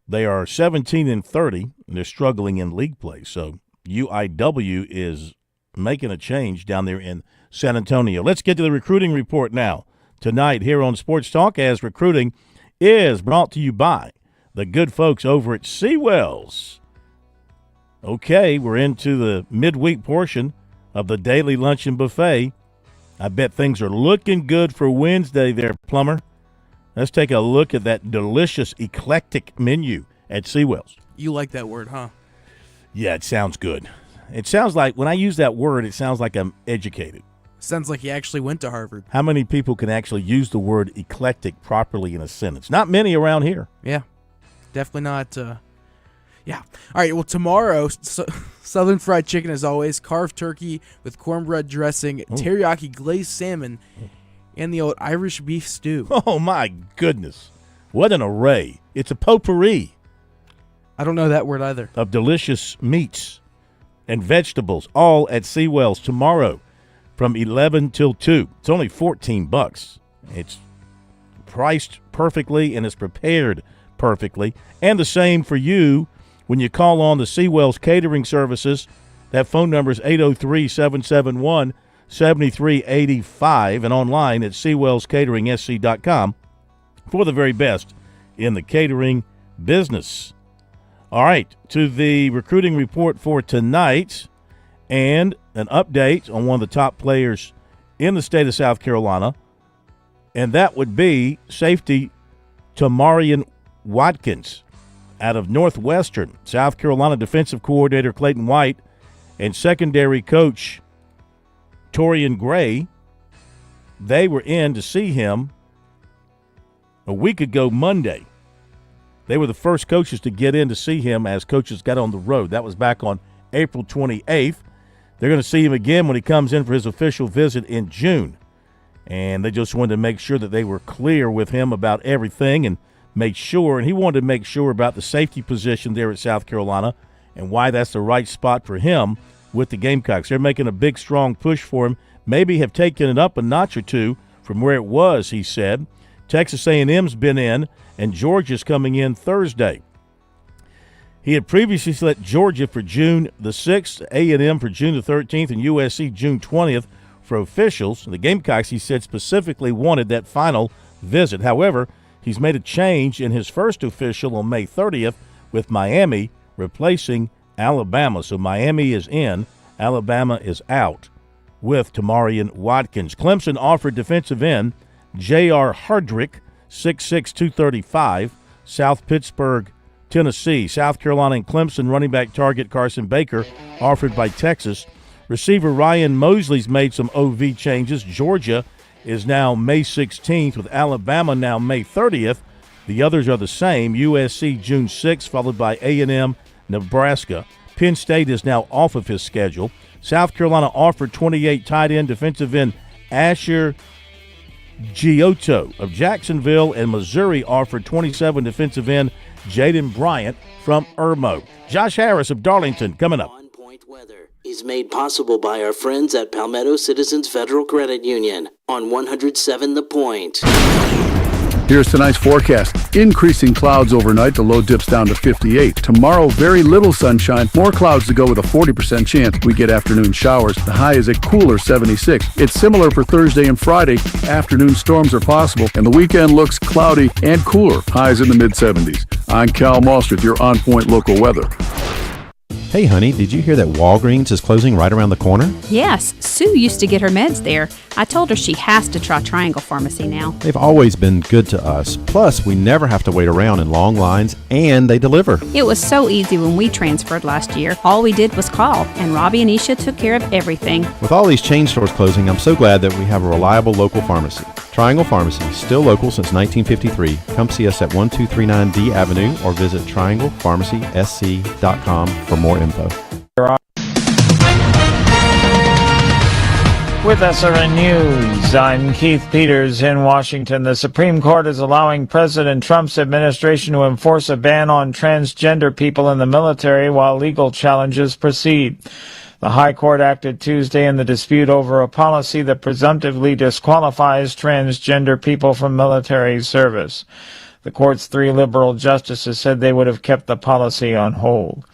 They are 17-30, and they're struggling in league play. So UIW is making a change down there in San Antonio. Let's get to the recruiting report now. Tonight here on Sports Talk, as recruiting is brought to you by the good folks over at Seawells. Okay, we're into the midweek portion of the daily luncheon buffet. I bet things are looking good for Wednesday there, Plummer. Let's take a look at that delicious, eclectic menu at Seawells. You like that word, huh? Yeah, it sounds good. It sounds like, when I use that word, it sounds like I'm educated. Sounds like you actually went to Harvard. How many people can actually use the word eclectic properly in a sentence? Not many around here. Yeah, definitely not. Yeah. All right, well, tomorrow, Southern Fried Chicken, as always, carved turkey with cornbread dressing, teriyaki glazed salmon, and the old Irish beef stew. Oh, my goodness. What an array. It's a potpourri. I don't know that word either. Of delicious meats and vegetables, all at Seawells tomorrow from 11 till 2. It's only $14. It's priced perfectly and it's prepared perfectly. And the same for you when you call on the Seawells Catering Services. That phone number is 803-771-7385 and online at SeawellsCateringSC.com for the very best in the catering business. All right, to the recruiting report for tonight and an update on one of the top players in the state of South Carolina, and that would be safety Tamarian Watkins out of Northwestern. South Carolina defensive coordinator Clayton White and secondary coach Torian Gray, they were in to see him a week ago Monday. They were the first coaches to get in to see him as coaches got on the road. That was back on April 28th. They're going to see him again when he comes in for his official visit in June. And they just wanted to make sure that they were clear with him about everything and make sure, and he wanted to make sure about the safety position there at South Carolina and why that's the right spot for him with the Gamecocks. They're making a big, strong push for him, maybe have taken it up a notch or two from where it was, he said. Texas A&M's been in, and Georgia's coming in Thursday. He had previously set Georgia for June the 6th, A&M for June the 13th, and USC June 20th for officials. The Gamecocks, he said, specifically wanted that final visit. However, he's made a change in his first official on May 30th with Miami replacing Alabama. So Miami is in, Alabama is out with Tamarian Watkins. Clemson offered defensive end J.R. Hardrick, 6'6", 235, South Pittsburgh, Tennessee. South Carolina and Clemson running back target Carson Baker offered by Texas. Receiver Ryan Mosley's made some OV changes. Georgia is now May 16th with Alabama now May 30th. The others are the same. USC June 6th, followed by A&M, Nebraska. Penn State is now off of his schedule. South Carolina offered 28 tight end defensive end Asher Giotto of Jacksonville, and Missouri offered 27 defensive end Jaden Bryant from Irmo. Josh Harris of Darlington coming up. On Point Weather is made possible by our friends at Palmetto Citizens Federal Credit Union on 107 The Point. Here's tonight's forecast. Increasing clouds overnight. The low dips down to 58. Tomorrow, very little sunshine. More clouds to go with a 40% chance we get afternoon showers. The high is a cooler 76. It's similar for Thursday and Friday. Afternoon storms are possible, and the weekend looks cloudy and cooler. Highs in the mid-70s. I'm Cal Moss with your On Point local weather. Hey, honey, did you hear that Walgreens is closing right around the corner? Yes, Sue used to get her meds there. I told her she has to try Triangle Pharmacy now. They've always been good to us. Plus, we never have to wait around in long lines, and they deliver. It was so easy when we transferred last year. All we did was call, and Robbie and Isha took care of everything. With all these chain stores closing, I'm so glad that we have a reliable local pharmacy. Triangle Pharmacy, still local since 1953. Come see us at 1239 D Avenue or visit trianglepharmacysc.com for more info. With SRN News, I'm Keith Peters in Washington. The Supreme Court is allowing President Trump's administration to enforce a ban on transgender people in the military while legal challenges proceed. The High Court acted Tuesday in the dispute over a policy that presumptively disqualifies transgender people from military service. The court's 3 liberal justices said they would have kept the policy on hold.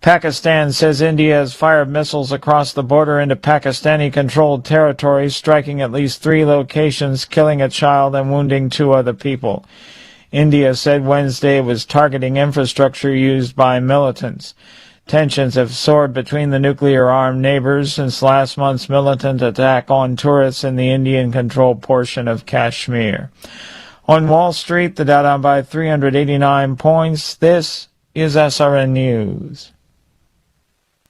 Pakistan says India has fired missiles across the border into Pakistani-controlled territory, striking at least 3 locations, killing a child and wounding 2 other people. India said Wednesday it was targeting infrastructure used by militants. Tensions have soared between the nuclear-armed neighbors since last month's militant attack on tourists in the Indian-controlled portion of Kashmir. On Wall Street, the Dow down by 389 points. This is SRN News.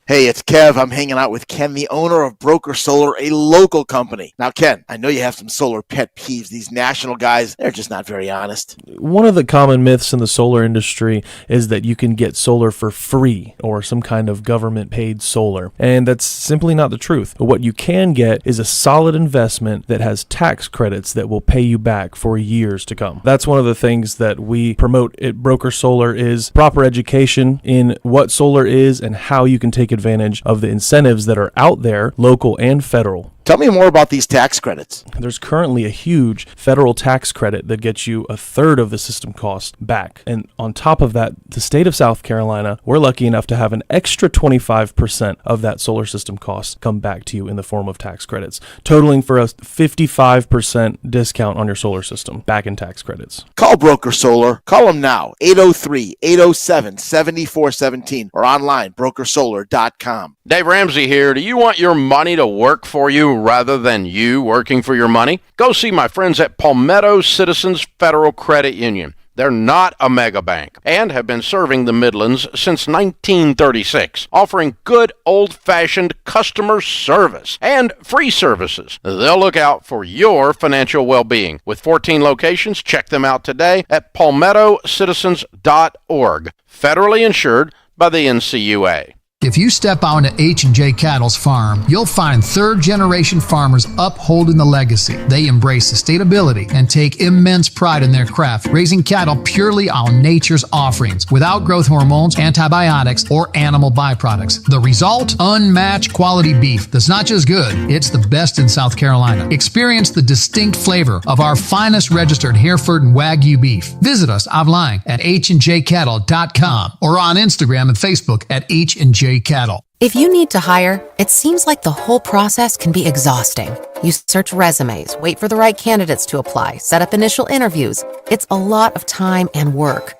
Hey, it's Kev. I'm hanging out with Ken, the owner of Broker Solar, a local company. Now, Ken, I know you have some solar pet peeves. These national guys, they're just not very honest. One of the common myths in the solar industry is that you can get solar for free or some kind of government-paid solar, and that's simply not the truth. What you can get is a solid investment that has tax credits that will pay you back for years to come. That's one of the things that we promote at Broker Solar is proper education in what solar is and how you can take advantage of the incentives that are out there, local and federal. Tell me more about these tax credits. There's currently a huge federal tax credit that gets you a third of the system cost back. And on top of that, the state of South Carolina, we're lucky enough to have an extra 25% of that solar system cost come back to you in the form of tax credits, totaling for a 55% discount on your solar system back in tax credits. Call Broker Solar. Call them now, 803-807-7417 or online, brokersolar.com. Dave Ramsey here. Do you want your money to work for you rather than you working for your money? Go see my friends at Palmetto Citizens Federal Credit Union. They're not a mega bank and have been serving the Midlands since 1936, offering good old-fashioned customer service and free services. They'll look out for your financial well-being. With 14 locations, check them out today at palmettocitizens.org. Federally insured by the NCUA. If you step out into H&J Cattle's farm, you'll find third-generation farmers upholding the legacy. They embrace sustainability and take immense pride in their craft, raising cattle purely on nature's offerings, without growth hormones, antibiotics, or animal byproducts. The result? Unmatched quality beef that's not just good, it's the best in South Carolina. Experience the distinct flavor of our finest registered Hereford and Wagyu beef. Visit us online at hdjcattle.com or on Instagram and Facebook at H&J Cattle. If you need to hire, it seems like the whole process can be exhausting. You search resumes, wait for the right candidates to apply, set up initial interviews. It's a lot of time and work.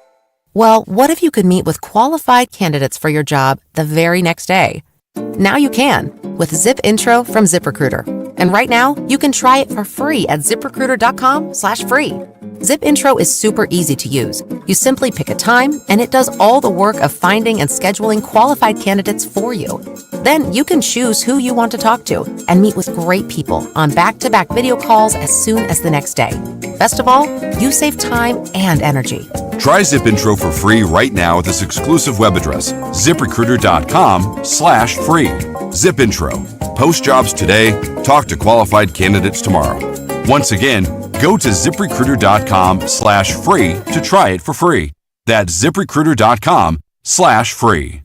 Well, what if you could meet with qualified candidates for your job the very next day? Now you can with Zip Intro from ZipRecruiter. And right now, you can try it for free at ZipRecruiter.com/free. Zip Intro is super easy to use. You simply pick a time, and it does all the work of finding and scheduling qualified candidates for you. Then you can choose who you want to talk to and meet with great people on back-to-back video calls as soon as the next day. Best of all, you save time and energy. Try Zip Intro for free right now at this exclusive web address, ZipRecruiter.com/free. Zip Intro. Post jobs today, talk to qualified candidates tomorrow. Once again, go to ZipRecruiter.com/free to try it for free. That's ZipRecruiter.com/free.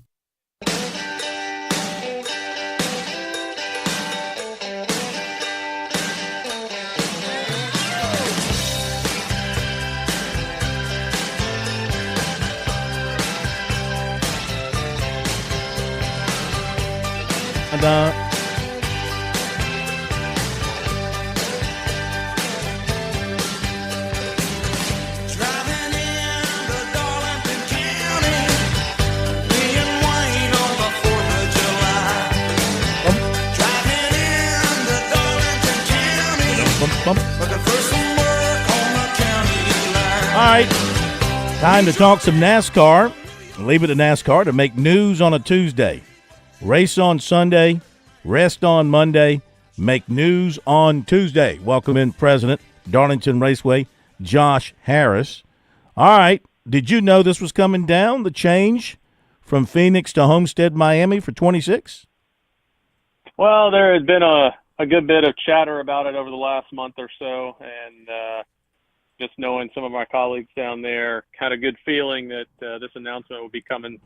right, time to talk some NASCAR. Leave it to NASCAR to make news on a Tuesday. Race on Sunday, rest on Monday, make news on Tuesday. Welcome in President, Darlington Raceway, Josh Harris. All right, did you know this was coming down, the change from Phoenix to Homestead, Miami for 26? Well, there has been a good bit of chatter about it over the last month or so, and just knowing some of my colleagues down there, had a good feeling that this announcement would be coming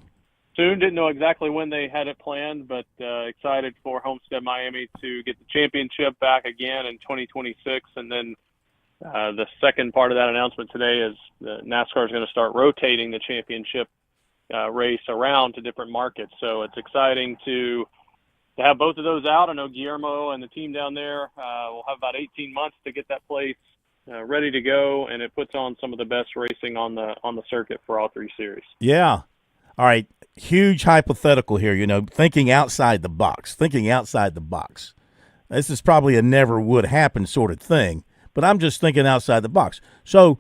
soon. Didn't know exactly when they had it planned, but excited for Homestead Miami to get the championship back again in 2026. And then the second part of that announcement today is NASCAR is going to start rotating the championship race around to different markets. So it's exciting to have both of those out. I know Guillermo and the team down there will have about 18 months to get that place ready to go, and it puts on some of the best racing on the circuit for all three series. Yeah. All right. Huge hypothetical here, thinking outside the box. This is probably a never would happen sort of thing, but I'm just thinking outside the box. So,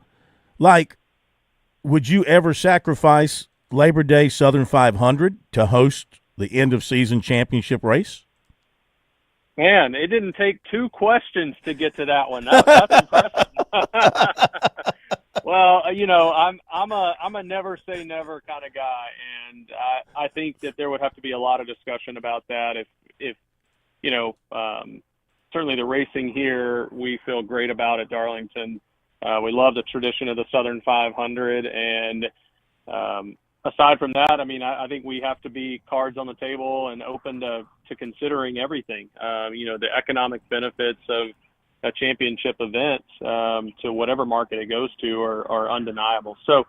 would you ever sacrifice Labor Day Southern 500 to host the end of season championship race? Man, it didn't take two questions to get to that one. That's impressive. Well, I'm a never say never kind of guy, and I think that there would have to be a lot of discussion about that. If certainly the racing here, we feel great about at Darlington. We love the tradition of the Southern 500, and aside from that, I think we have to be cards on the table and open to considering everything. The economic benefits of a championship event to whatever market it goes to are undeniable. So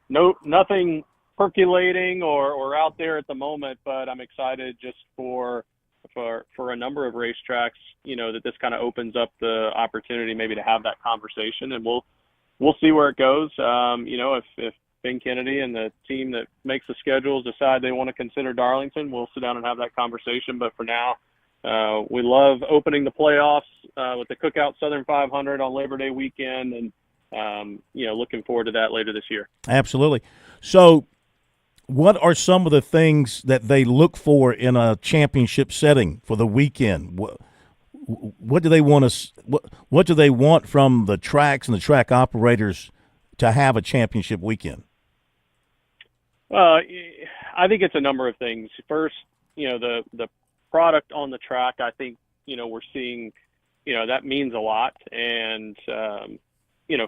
nothing percolating or out there at the moment, but I'm excited just for a number of racetracks, that this kind of opens up the opportunity maybe to have that conversation, and we'll see where it goes. If Ben Kennedy and the team that makes the schedules decide they want to consider Darlington, we'll sit down and have that conversation. But for now, we love opening the playoffs with the Cookout Southern 500 on Labor Day weekend, and looking forward to that later this year. Absolutely. So what are some of the things that they look for in a championship setting for the weekend? What do they want what do they want from the tracks and the track operators to have a championship weekend? Well, I think it's a number of things. First, the product on the track, I think, we're seeing, that means a lot. And,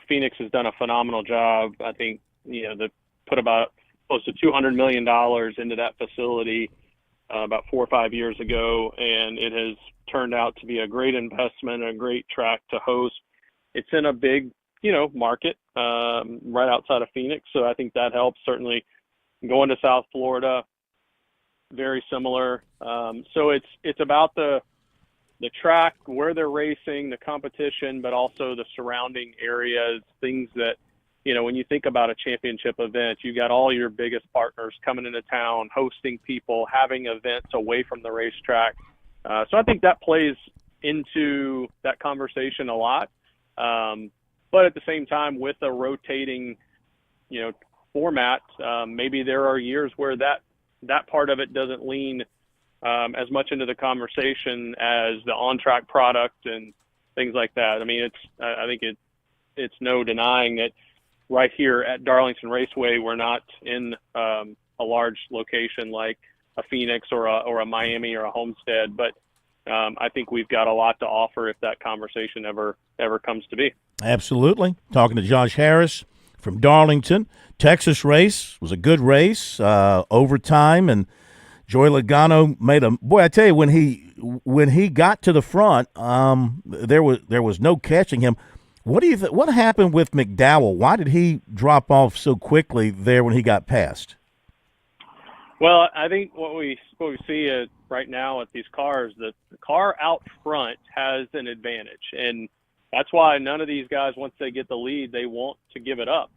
Phoenix has done a phenomenal job. I think, they put about close to $200 million into that facility about 4 or 5 years ago, and it has turned out to be a great investment, a great track to host. It's in a big, market right outside of Phoenix, so I think that helps. Certainly going to South Florida, very similar. So it's about the track, where they're racing, the competition, but also the surrounding areas, things that, when you think about a championship event, you got all your biggest partners coming into town, hosting people, having events away from the racetrack. So I think that plays into that conversation a lot. But at the same time, with a rotating, format, maybe there are years where that part of it doesn't lean as much into the conversation as the on-track product and things like that. I think it's no denying that right here at Darlington Raceway, we're not in a large location like a Phoenix or a Miami or a Homestead, but I think we've got a lot to offer if that conversation ever comes to be. Absolutely. Talking to Josh Harris from Darlington. Texas race was a good race, overtime, and Joey Logano made I tell you, when he got to the front, there was no catching him. What do you what happened with McDowell? Why did he drop off so quickly there when he got past? Well, I think what we see right now at these cars, the car out front has an advantage, and that's why none of these guys, once they get the lead, they want to give it up.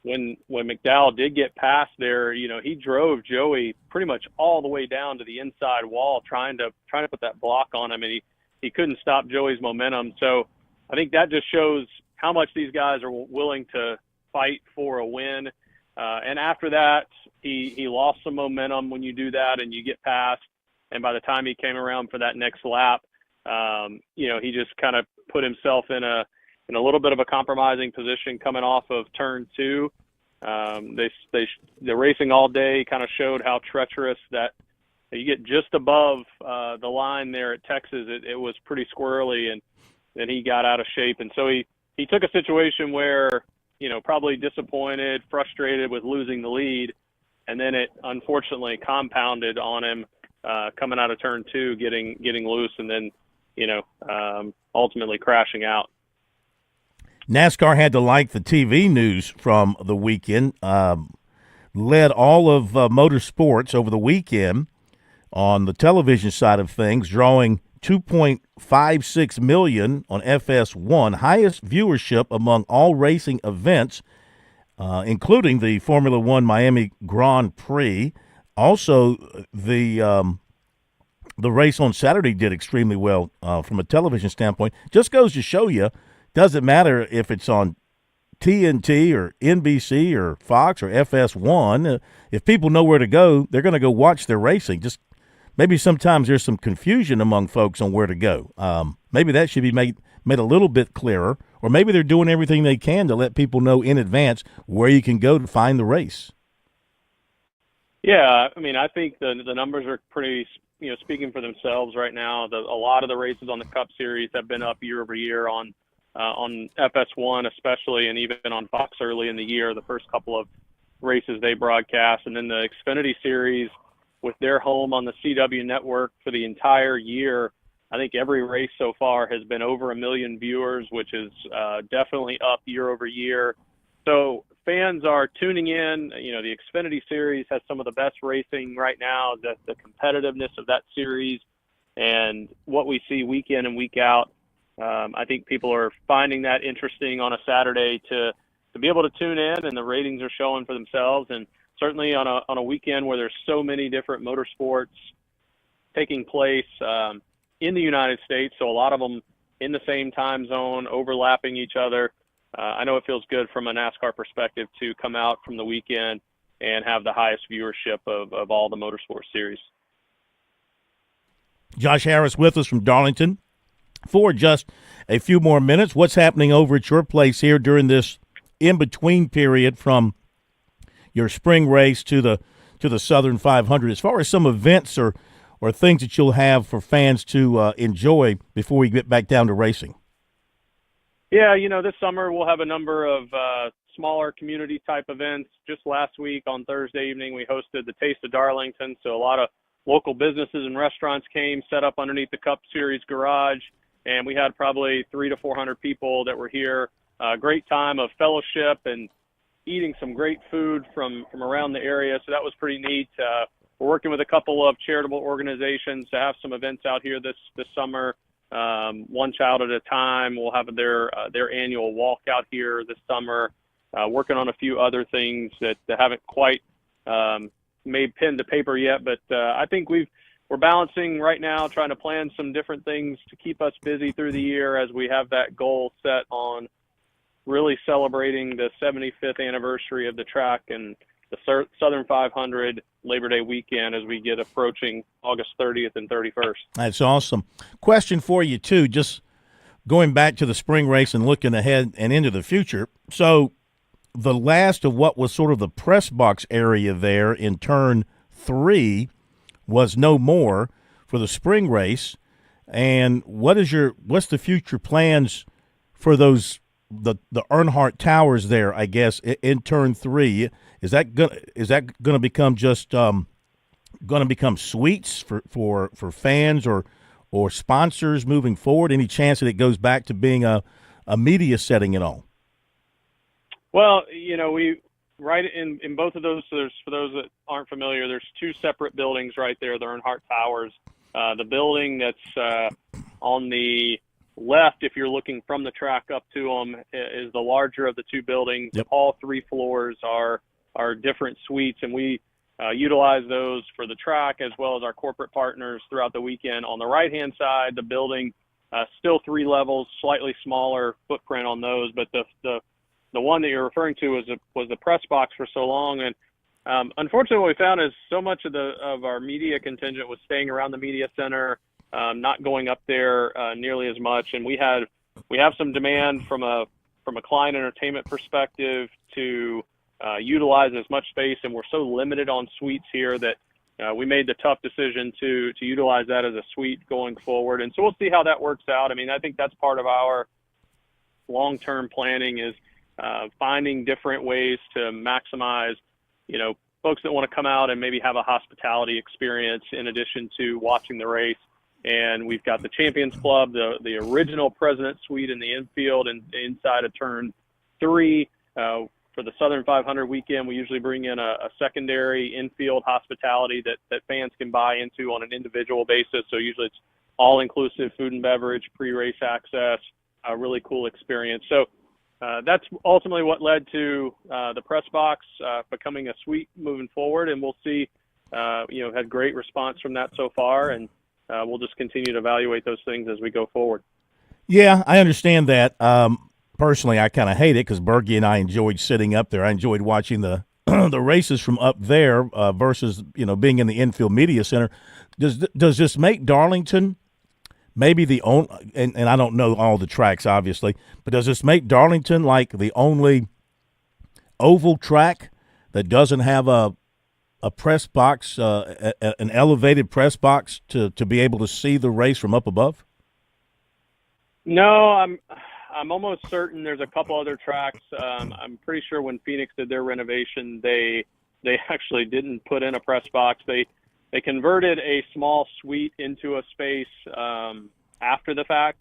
When McDowell did get past there, he drove Joey pretty much all the way down to the inside wall, trying to put that block on him, and he couldn't stop Joey's momentum. So I think that just shows how much these guys are willing to fight for a win. And after that, he lost some momentum when you do that and you get past. And by the time he came around for that next lap, he just kind of put himself in a little bit of a compromising position coming off of turn 2. The racing all day kind of showed how treacherous that you get just above the line there at Texas. It was pretty squirrely, and then he got out of shape. And so he took a situation where, probably disappointed, frustrated with losing the lead, and then it unfortunately compounded on him coming out of turn 2, getting loose, and then, ultimately crashing out. NASCAR had to like the TV news from the weekend, led all of motorsports over the weekend on the television side of things, drawing 2.56 million on FS1, highest viewership among all racing events, including the Formula One Miami Grand Prix. Also, the race on Saturday did extremely well from a television standpoint. Just goes to show you, doesn't matter if it's on TNT or NBC or Fox or FS1. If people know where to go, they're going to go watch their racing. Just maybe sometimes there's some confusion among folks on where to go. Maybe that should be made a little bit clearer, or maybe they're doing everything they can to let people know in advance where you can go to find the race. Yeah, I think the numbers are pretty, speaking for themselves right now. A lot of the races on the Cup Series have been up year over year on FS1 especially, and even on Fox early in the year, the first couple of races they broadcast. And then the Xfinity Series, with their home on the CW network for the entire year, I think every race so far has been over 1 million viewers, which is definitely up year over year. So fans are tuning in. The Xfinity Series has some of the best racing right now, the competitiveness of that series and what we see week in and week out. I think people are finding that interesting on a Saturday to be able to tune in, and the ratings are showing for themselves. And certainly on a weekend where there's so many different motorsports taking place in the United States, so a lot of them in the same time zone, overlapping each other. I know it feels good from a NASCAR perspective to come out from the weekend and have the highest viewership of all the motorsports series. Josh Harris with us from Darlington for just a few more minutes. What's happening over at your place here during this in-between period from your spring race to the Southern 500, as far as some events or things that you'll have for fans to enjoy before we get back down to racing? Yeah, this summer we'll have a number of smaller community-type events. Just last week on Thursday evening, we hosted the Taste of Darlington, so a lot of local businesses and restaurants came, set up underneath the Cup Series garage, and we had probably 300 to 400 people that were here. Great time of fellowship and eating some great food from around the area, so that was pretty neat. We're working with a couple of charitable organizations to have some events out here this summer. One Child at a Time will have their annual walk out here this summer. Working on a few other things that haven't quite made pen to paper yet, but I think we're balancing right now, trying to plan some different things to keep us busy through the year as we have that goal set on really celebrating the 75th anniversary of the track and the Southern 500 Labor Day weekend as we get approaching August 30th and 31st. That's awesome. Question for you, too, just going back to the spring race and looking ahead and into the future. So the last of what was sort of the press box area there in turn 3 was no more for the spring race. And what's the future plans for those the Earnhardt Towers there, I guess, in turn 3? Is that gonna become just gonna become suites for fans or sponsors moving forward? Any chance that it goes back to being a media setting at all? Well, we right in both of those. So for those that aren't familiar, there's 2 separate buildings right there, the Earnhardt Towers. The building that's on the left, if you're looking from the track up to them, is the larger of the 2 buildings. Yep. All 3 floors are different suites, and we utilize those for the track as well as our corporate partners throughout the weekend. On the right-hand side, the building Still 3 levels, slightly smaller footprint on those, but the one that you're referring to was the press box for so long. And unfortunately, what we found is so much of our media contingent was staying around the media center, not going up there nearly as much. And we have some demand from a client entertainment perspective to utilize as much space, and we're so limited on suites here that we made the tough decision to utilize that as a suite going forward. And so we'll see how that works out. I mean, I think that's part of our long-term planning is finding different ways to maximize, folks that want to come out and maybe have a hospitality experience in addition to watching the race. And we've got the Champions Club, the original President Suite in the infield and inside of turn 3. For the Southern 500 weekend, we usually bring in a secondary infield hospitality that fans can buy into on an individual basis. So usually it's all-inclusive food and beverage, pre-race access, a really cool experience. So that's ultimately what led to the press box becoming a suite moving forward. And we'll see, had great response from that so far. And we'll just continue to evaluate those things as we go forward. Yeah, I understand that. Personally, I kind of hate it because Bergie and I enjoyed sitting up there. I enjoyed watching the the races from up there versus being in the infield media center. Does this make Darlington maybe the only? And I don't know all the tracks obviously, but does this make Darlington like the only oval track that doesn't have a press box, an elevated press box to be able to see the race from up above? No, I'm almost certain there's a couple other tracks. I'm pretty sure when Phoenix did their renovation, they actually didn't put in a press box. They converted a small suite into a space after the fact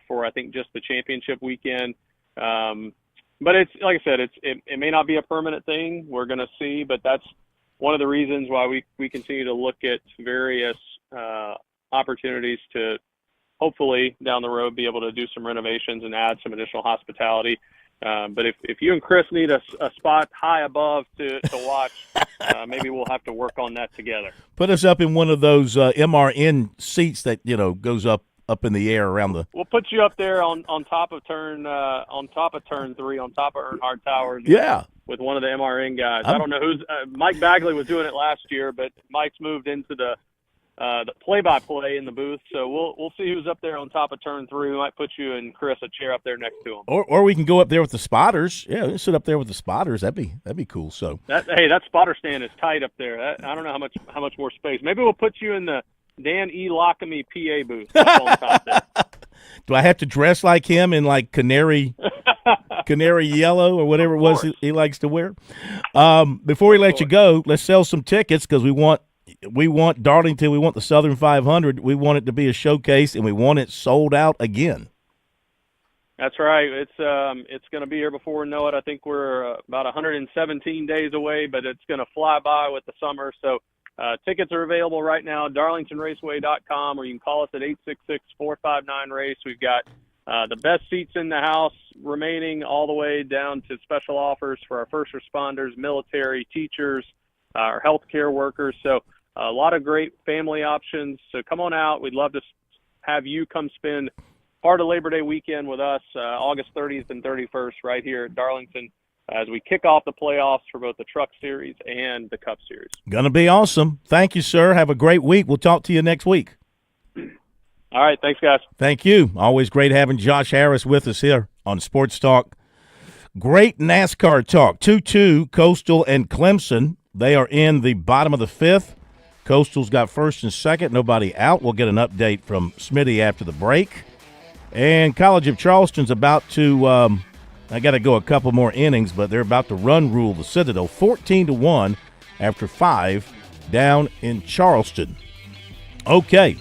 for I think just the championship weekend. But it's like I said, it may not be a permanent thing. We're going to see, but that's one of the reasons why we continue to look at various opportunities to hopefully down the road be able to do some renovations and add some additional hospitality. But if you and Chris need a spot high above to watch, maybe we'll have to work on that together. Put us up in one of those MRN seats that goes up in the air around the. We'll put you up there on top of turn 3, on top of Earnhardt Towers. Yeah. With one of the MRN guys. I don't know who's Mike Bagley was doing it last year, but Mike's moved into the play-by-play in the booth, so we'll see who's up there on top of turn 3. We might put you and Chris a chair up there next to him, or we can go up there with the spotters. Yeah, we'll sit up there with the spotters. That'd be cool. So that spotter stand is tight up there. I don't know how much more space. Maybe we'll put you in the Dan E. Lockamy PA booth up on top there. Do I have to dress like him in like canary yellow or whatever it was he likes to wear? Before we let you go, let's sell some tickets because we want Darlington, we want the Southern 500, we want it to be a showcase, and we want it sold out again. That's right. It's going to be here before we know it. I think we're about 117 days away, but it's going to fly by with the summer. So tickets are available right now at darlingtonraceway.com, or you can call us at 866-459-RACE. We've got the best seats in the house remaining all the way down to special offers for our first responders, military, teachers, our healthcare workers. So a lot of great family options. So come on out. We'd love to have you come spend part of Labor Day weekend with us, August 30th and 31st right here at Darlington as we kick off the playoffs for both the Truck Series and the Cup Series. Going to be awesome. Thank you, sir. Have a great week. We'll talk to you next week. All right. Thanks, guys. Thank you. Always great having Josh Harris with us here on Sports Talk. Great NASCAR talk. 2-2, Coastal and Clemson. They are in the bottom of the 5th. Coastal's got first and second, nobody out. We'll get an update from Smitty after the break. And College of Charleston's about to, I got to go a couple more innings, but they're about to run rule the Citadel 14-1 after 5 down in Charleston. Okay.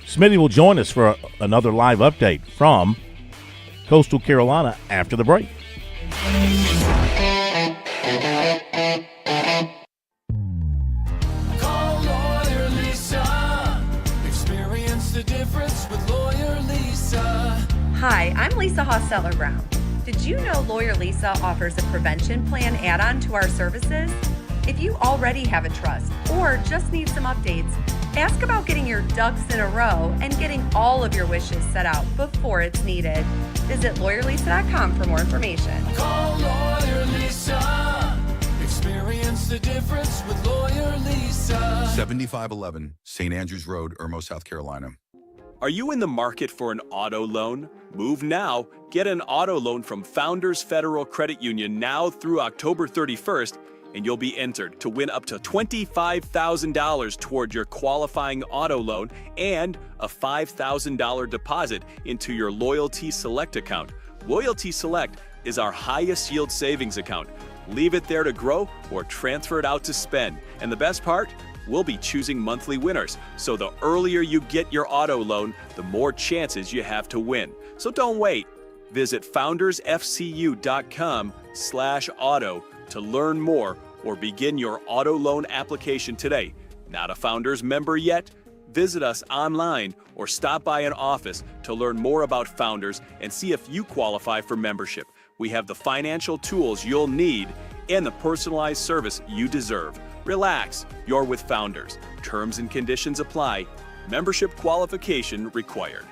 Smitty will join us for another live update from Coastal Carolina after the break. Hi, I'm Lisa Hosseller-Brown. Did you know Lawyer Lisa offers a prevention plan add-on to our services? If you already have a trust or just need some updates, Ask about getting your ducks in a row and getting all of your wishes set out before it's needed. Visit LawyerLisa.com for more information. Call Lawyer Lisa. Experience the difference with Lawyer Lisa. 7511 St. Andrews Road, Irmo, South Carolina. Are you in the market for an auto loan? Move now. Get an auto loan from Founders Federal Credit Union now through October 31st, and you'll be entered to win up to $25,000 toward your qualifying auto loan and a $5,000 deposit into your Loyalty Select account. Loyalty Select is our highest yield savings account. Leave it there to grow or transfer it out to spend. And the best part? We'll be choosing monthly winners. So the earlier you get your auto loan, the more chances you have to win. So don't wait. Visit foundersfcu.com/auto to learn more or begin your auto loan application today. Not a Founders member yet? Visit us online or stop by an office to learn more about Founders and see if you qualify for membership. We have the financial tools you'll need and the personalized service you deserve. Relax, you're with Founders. Terms and conditions apply. Membership qualification required.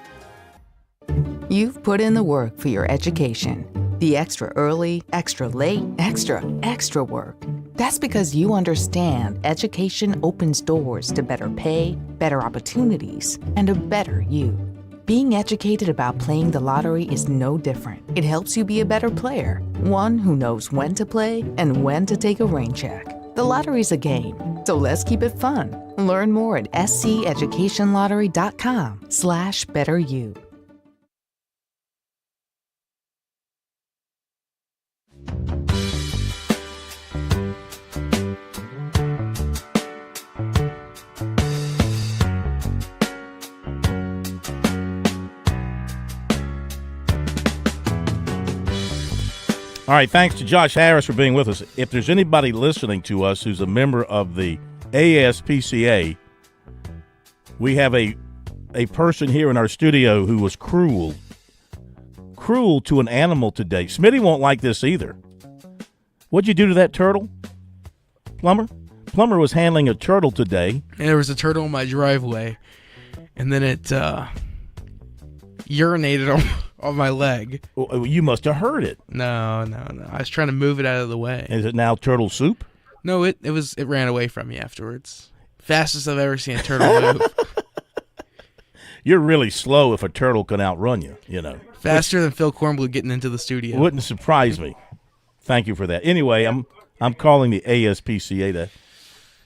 You've put in the work for your education. The extra early, extra late, extra work. That's because you understand education opens doors to better pay, better opportunities, and a better you. Being educated about playing the lottery is no different. It helps you be a better player, one who knows when to play and when to take a rain check. The lottery's a game, so let's keep it fun. Learn more at sceducationlottery.com/betteryou. All right, thanks to Josh Harris for being with us. If there's anybody listening to us who's a member of the ASPCA, we have a person here in our studio who was cruel to an animal today. Smitty won't like this either. What'd you do to that turtle, Plumber? Plumber was handling a turtle today. And there was a turtle in my driveway, and then it urinated on my leg. Well, you must have heard it. No. I was trying to move it out of the way. Is it now turtle soup? No, it ran away from me afterwards. Fastest I've ever seen a turtle move. You're really slow if a turtle can outrun you, you know. Faster than Phil Kornblue getting into the studio. Wouldn't surprise me. Thank you for that. Anyway, I'm calling the ASPCA to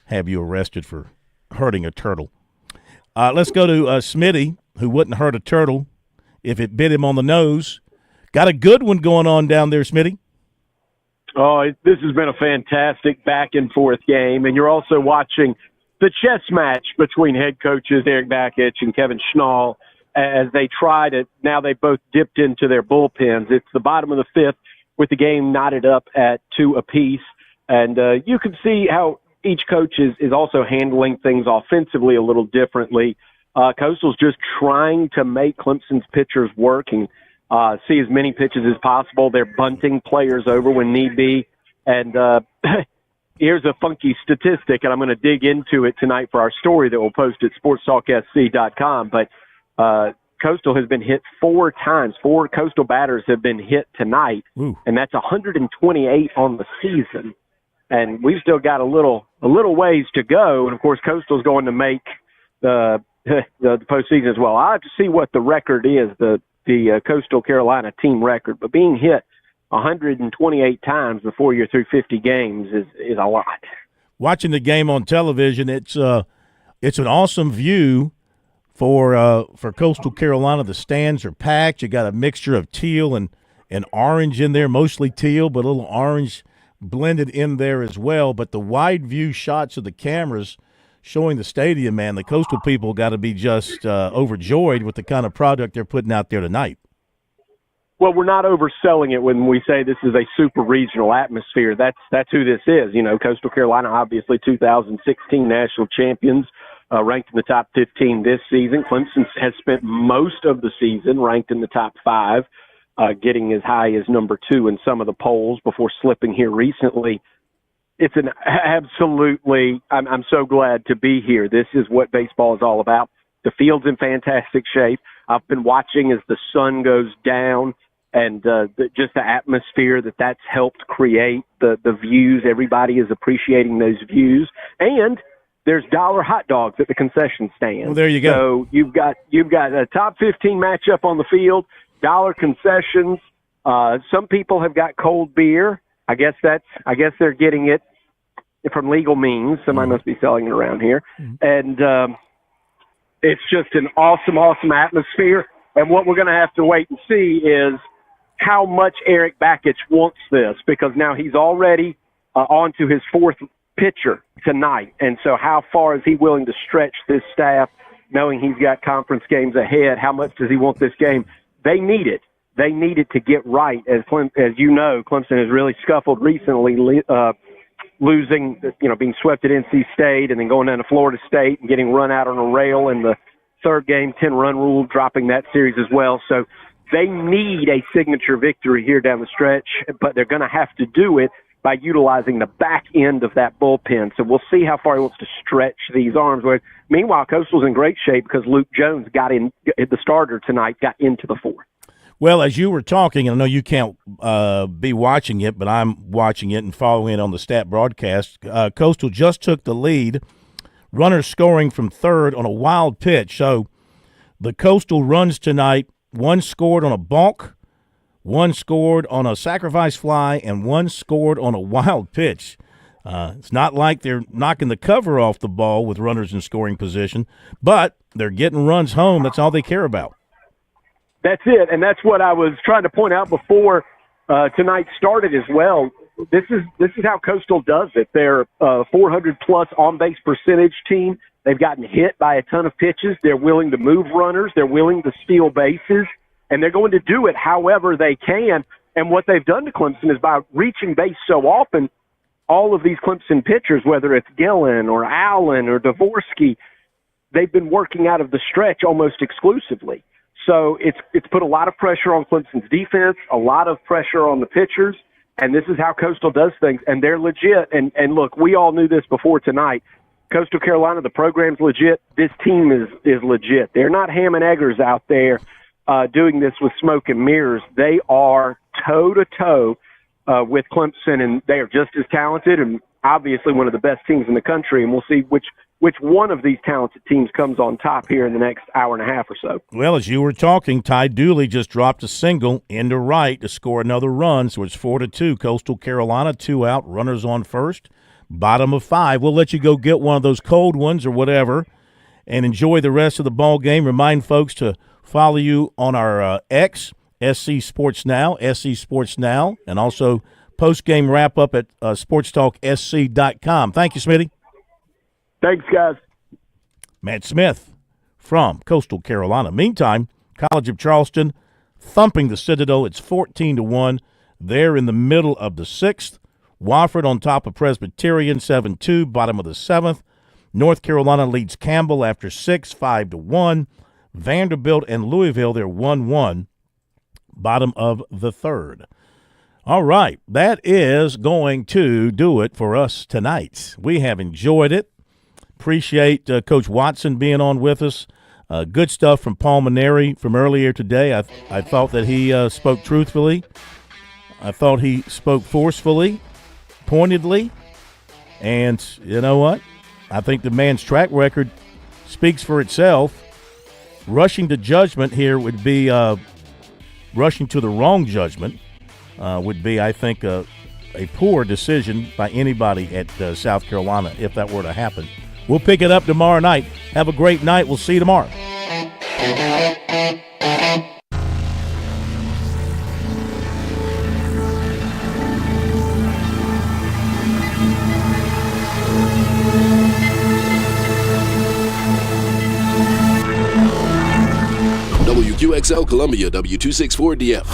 have you arrested for hurting a turtle. Let's go to Smitty, who wouldn't hurt a turtle if it bit him on the nose. Got a good one going on down there, Smitty. Oh, this has been a fantastic back-and-forth game, and you're also watching the chess match between head coaches Eric Bakich and Kevin Schnall as they try to – now they both dipped into their bullpens. It's the bottom of the fifth with the game knotted up at 2 apiece, and you can see how each coach is also handling things offensively a little differently. Coastal's just trying to make Clemson's pitchers work and see as many pitches as possible. They're bunting players over when need be. And here's a funky statistic, and I'm going to dig into it tonight for our story that we'll post at SportsTalkSC.com. But Coastal has been hit 4 times. 4 Coastal batters have been hit tonight, and that's 128 on the season. And we've still got a little ways to go. And, of course, Coastal's going to make the postseason as well. I'll have to see what the record is, the Coastal Carolina team record. But being hit 128 times before you're through 50 games is a lot. Watching the game on television, it's an awesome view for Coastal Carolina. The stands are packed. You got a mixture of teal and orange in there, mostly teal, but a little orange blended in there as well. But the wide view shots of the cameras showing the stadium, man, the Coastal people got to be just overjoyed with the kind of product they're putting out there tonight. Well, we're not overselling it when we say this is a super regional atmosphere. That's who this is. You know, Coastal Carolina, obviously 2016 national champions, ranked in the top 15 this season. Clemson has spent most of the season ranked in the top 5, getting as high as number 2 in some of the polls before slipping here recently. It's an absolutely, I'm so glad to be here. This is what baseball is all about. The field's in fantastic shape. I've been watching as the sun goes down and just the atmosphere that's helped create, the views. Everybody is appreciating those views. And there's dollar hot dogs at the concession stand. Well, there you go. So you've got a top 15 matchup on the field, dollar concessions. Some people have got cold beer. I guess they're getting it from legal means. Somebody must be selling it around here. And it's just an awesome, awesome atmosphere. And what we're going to have to wait and see is how much Eric Bakich wants this, because now he's already on to his fourth pitcher tonight. And so how far is he willing to stretch this staff, knowing he's got conference games ahead? How much does he want this game? They need it. They need it to get right. As you know, Clemson has really scuffled recently, losing, being swept at NC State and then going down to Florida State and getting run out on a rail in the third game, 10-run rule, dropping that series as well. So they need a signature victory here down the stretch, but they're going to have to do it by utilizing the back end of that bullpen. So we'll see how far he wants to stretch these arms. Meanwhile, Coastal's in great shape because Luke Jones the starter tonight, got into the fourth. Well, as you were talking, I know you can't be watching it, but I'm watching it and following it on the stat broadcast. Coastal just took the lead, runners scoring from third on a wild pitch. So the Coastal runs tonight, one scored on a balk, one scored on a sacrifice fly, and one scored on a wild pitch. It's not like they're knocking the cover off the ball with runners in scoring position, but they're getting runs home. That's all they care about. That's it, and that's what I was trying to point out before tonight started as well. This is how Coastal does it. They're a 400-plus on-base percentage team. They've gotten hit by a ton of pitches. They're willing to move runners. They're willing to steal bases, and they're going to do it however they can. And what they've done to Clemson is by reaching base so often, all of these Clemson pitchers, whether it's Gillen or Allen or Dvorsky, they've been working out of the stretch almost exclusively. So it's put a lot of pressure on Clemson's defense, a lot of pressure on the pitchers, and this is how Coastal does things, and they're legit. And look, we all knew this before tonight. Coastal Carolina, the program's legit. This team is legit. They're not ham and eggers out there doing this with smoke and mirrors. They are toe-to-toe with Clemson, and they are just as talented and obviously one of the best teams in the country, and we'll see which one of these talented teams comes on top here in the next hour and a half or so. Well, as you were talking, Ty Dooley just dropped a single into right to score another run, so it's 4-2. Coastal Carolina, 2 out, runners on first, bottom of 5. We'll let you go get one of those cold ones or whatever and enjoy the rest of the ball game. Remind folks to follow you on our X, SC Sports Now, SC Sports Now, and also post-game wrap-up at SportsTalkSC.com. Thank you, Smitty. Thanks, guys. Matt Smith from Coastal Carolina. Meantime, College of Charleston thumping the Citadel. It's 14-1. They're in the middle of the 6th. Wofford on top of Presbyterian, 7-2, bottom of the 7th. North Carolina leads Campbell after 6, 5-1. Vanderbilt and Louisville, they're 1-1, bottom of the 3rd. All right, that is going to do it for us tonight. We have enjoyed it. Appreciate Coach Watson being on with us. Good stuff from Paul Maneri from earlier today. I thought that he spoke truthfully. I thought he spoke forcefully, pointedly. And you know what? I think the man's track record speaks for itself. Rushing to judgment here would be rushing to the wrong judgment would be, I think, a poor decision by anybody at South Carolina if that were to happen. We'll pick it up tomorrow night. Have a great night. We'll see you tomorrow. WQXL Columbia, W264DF.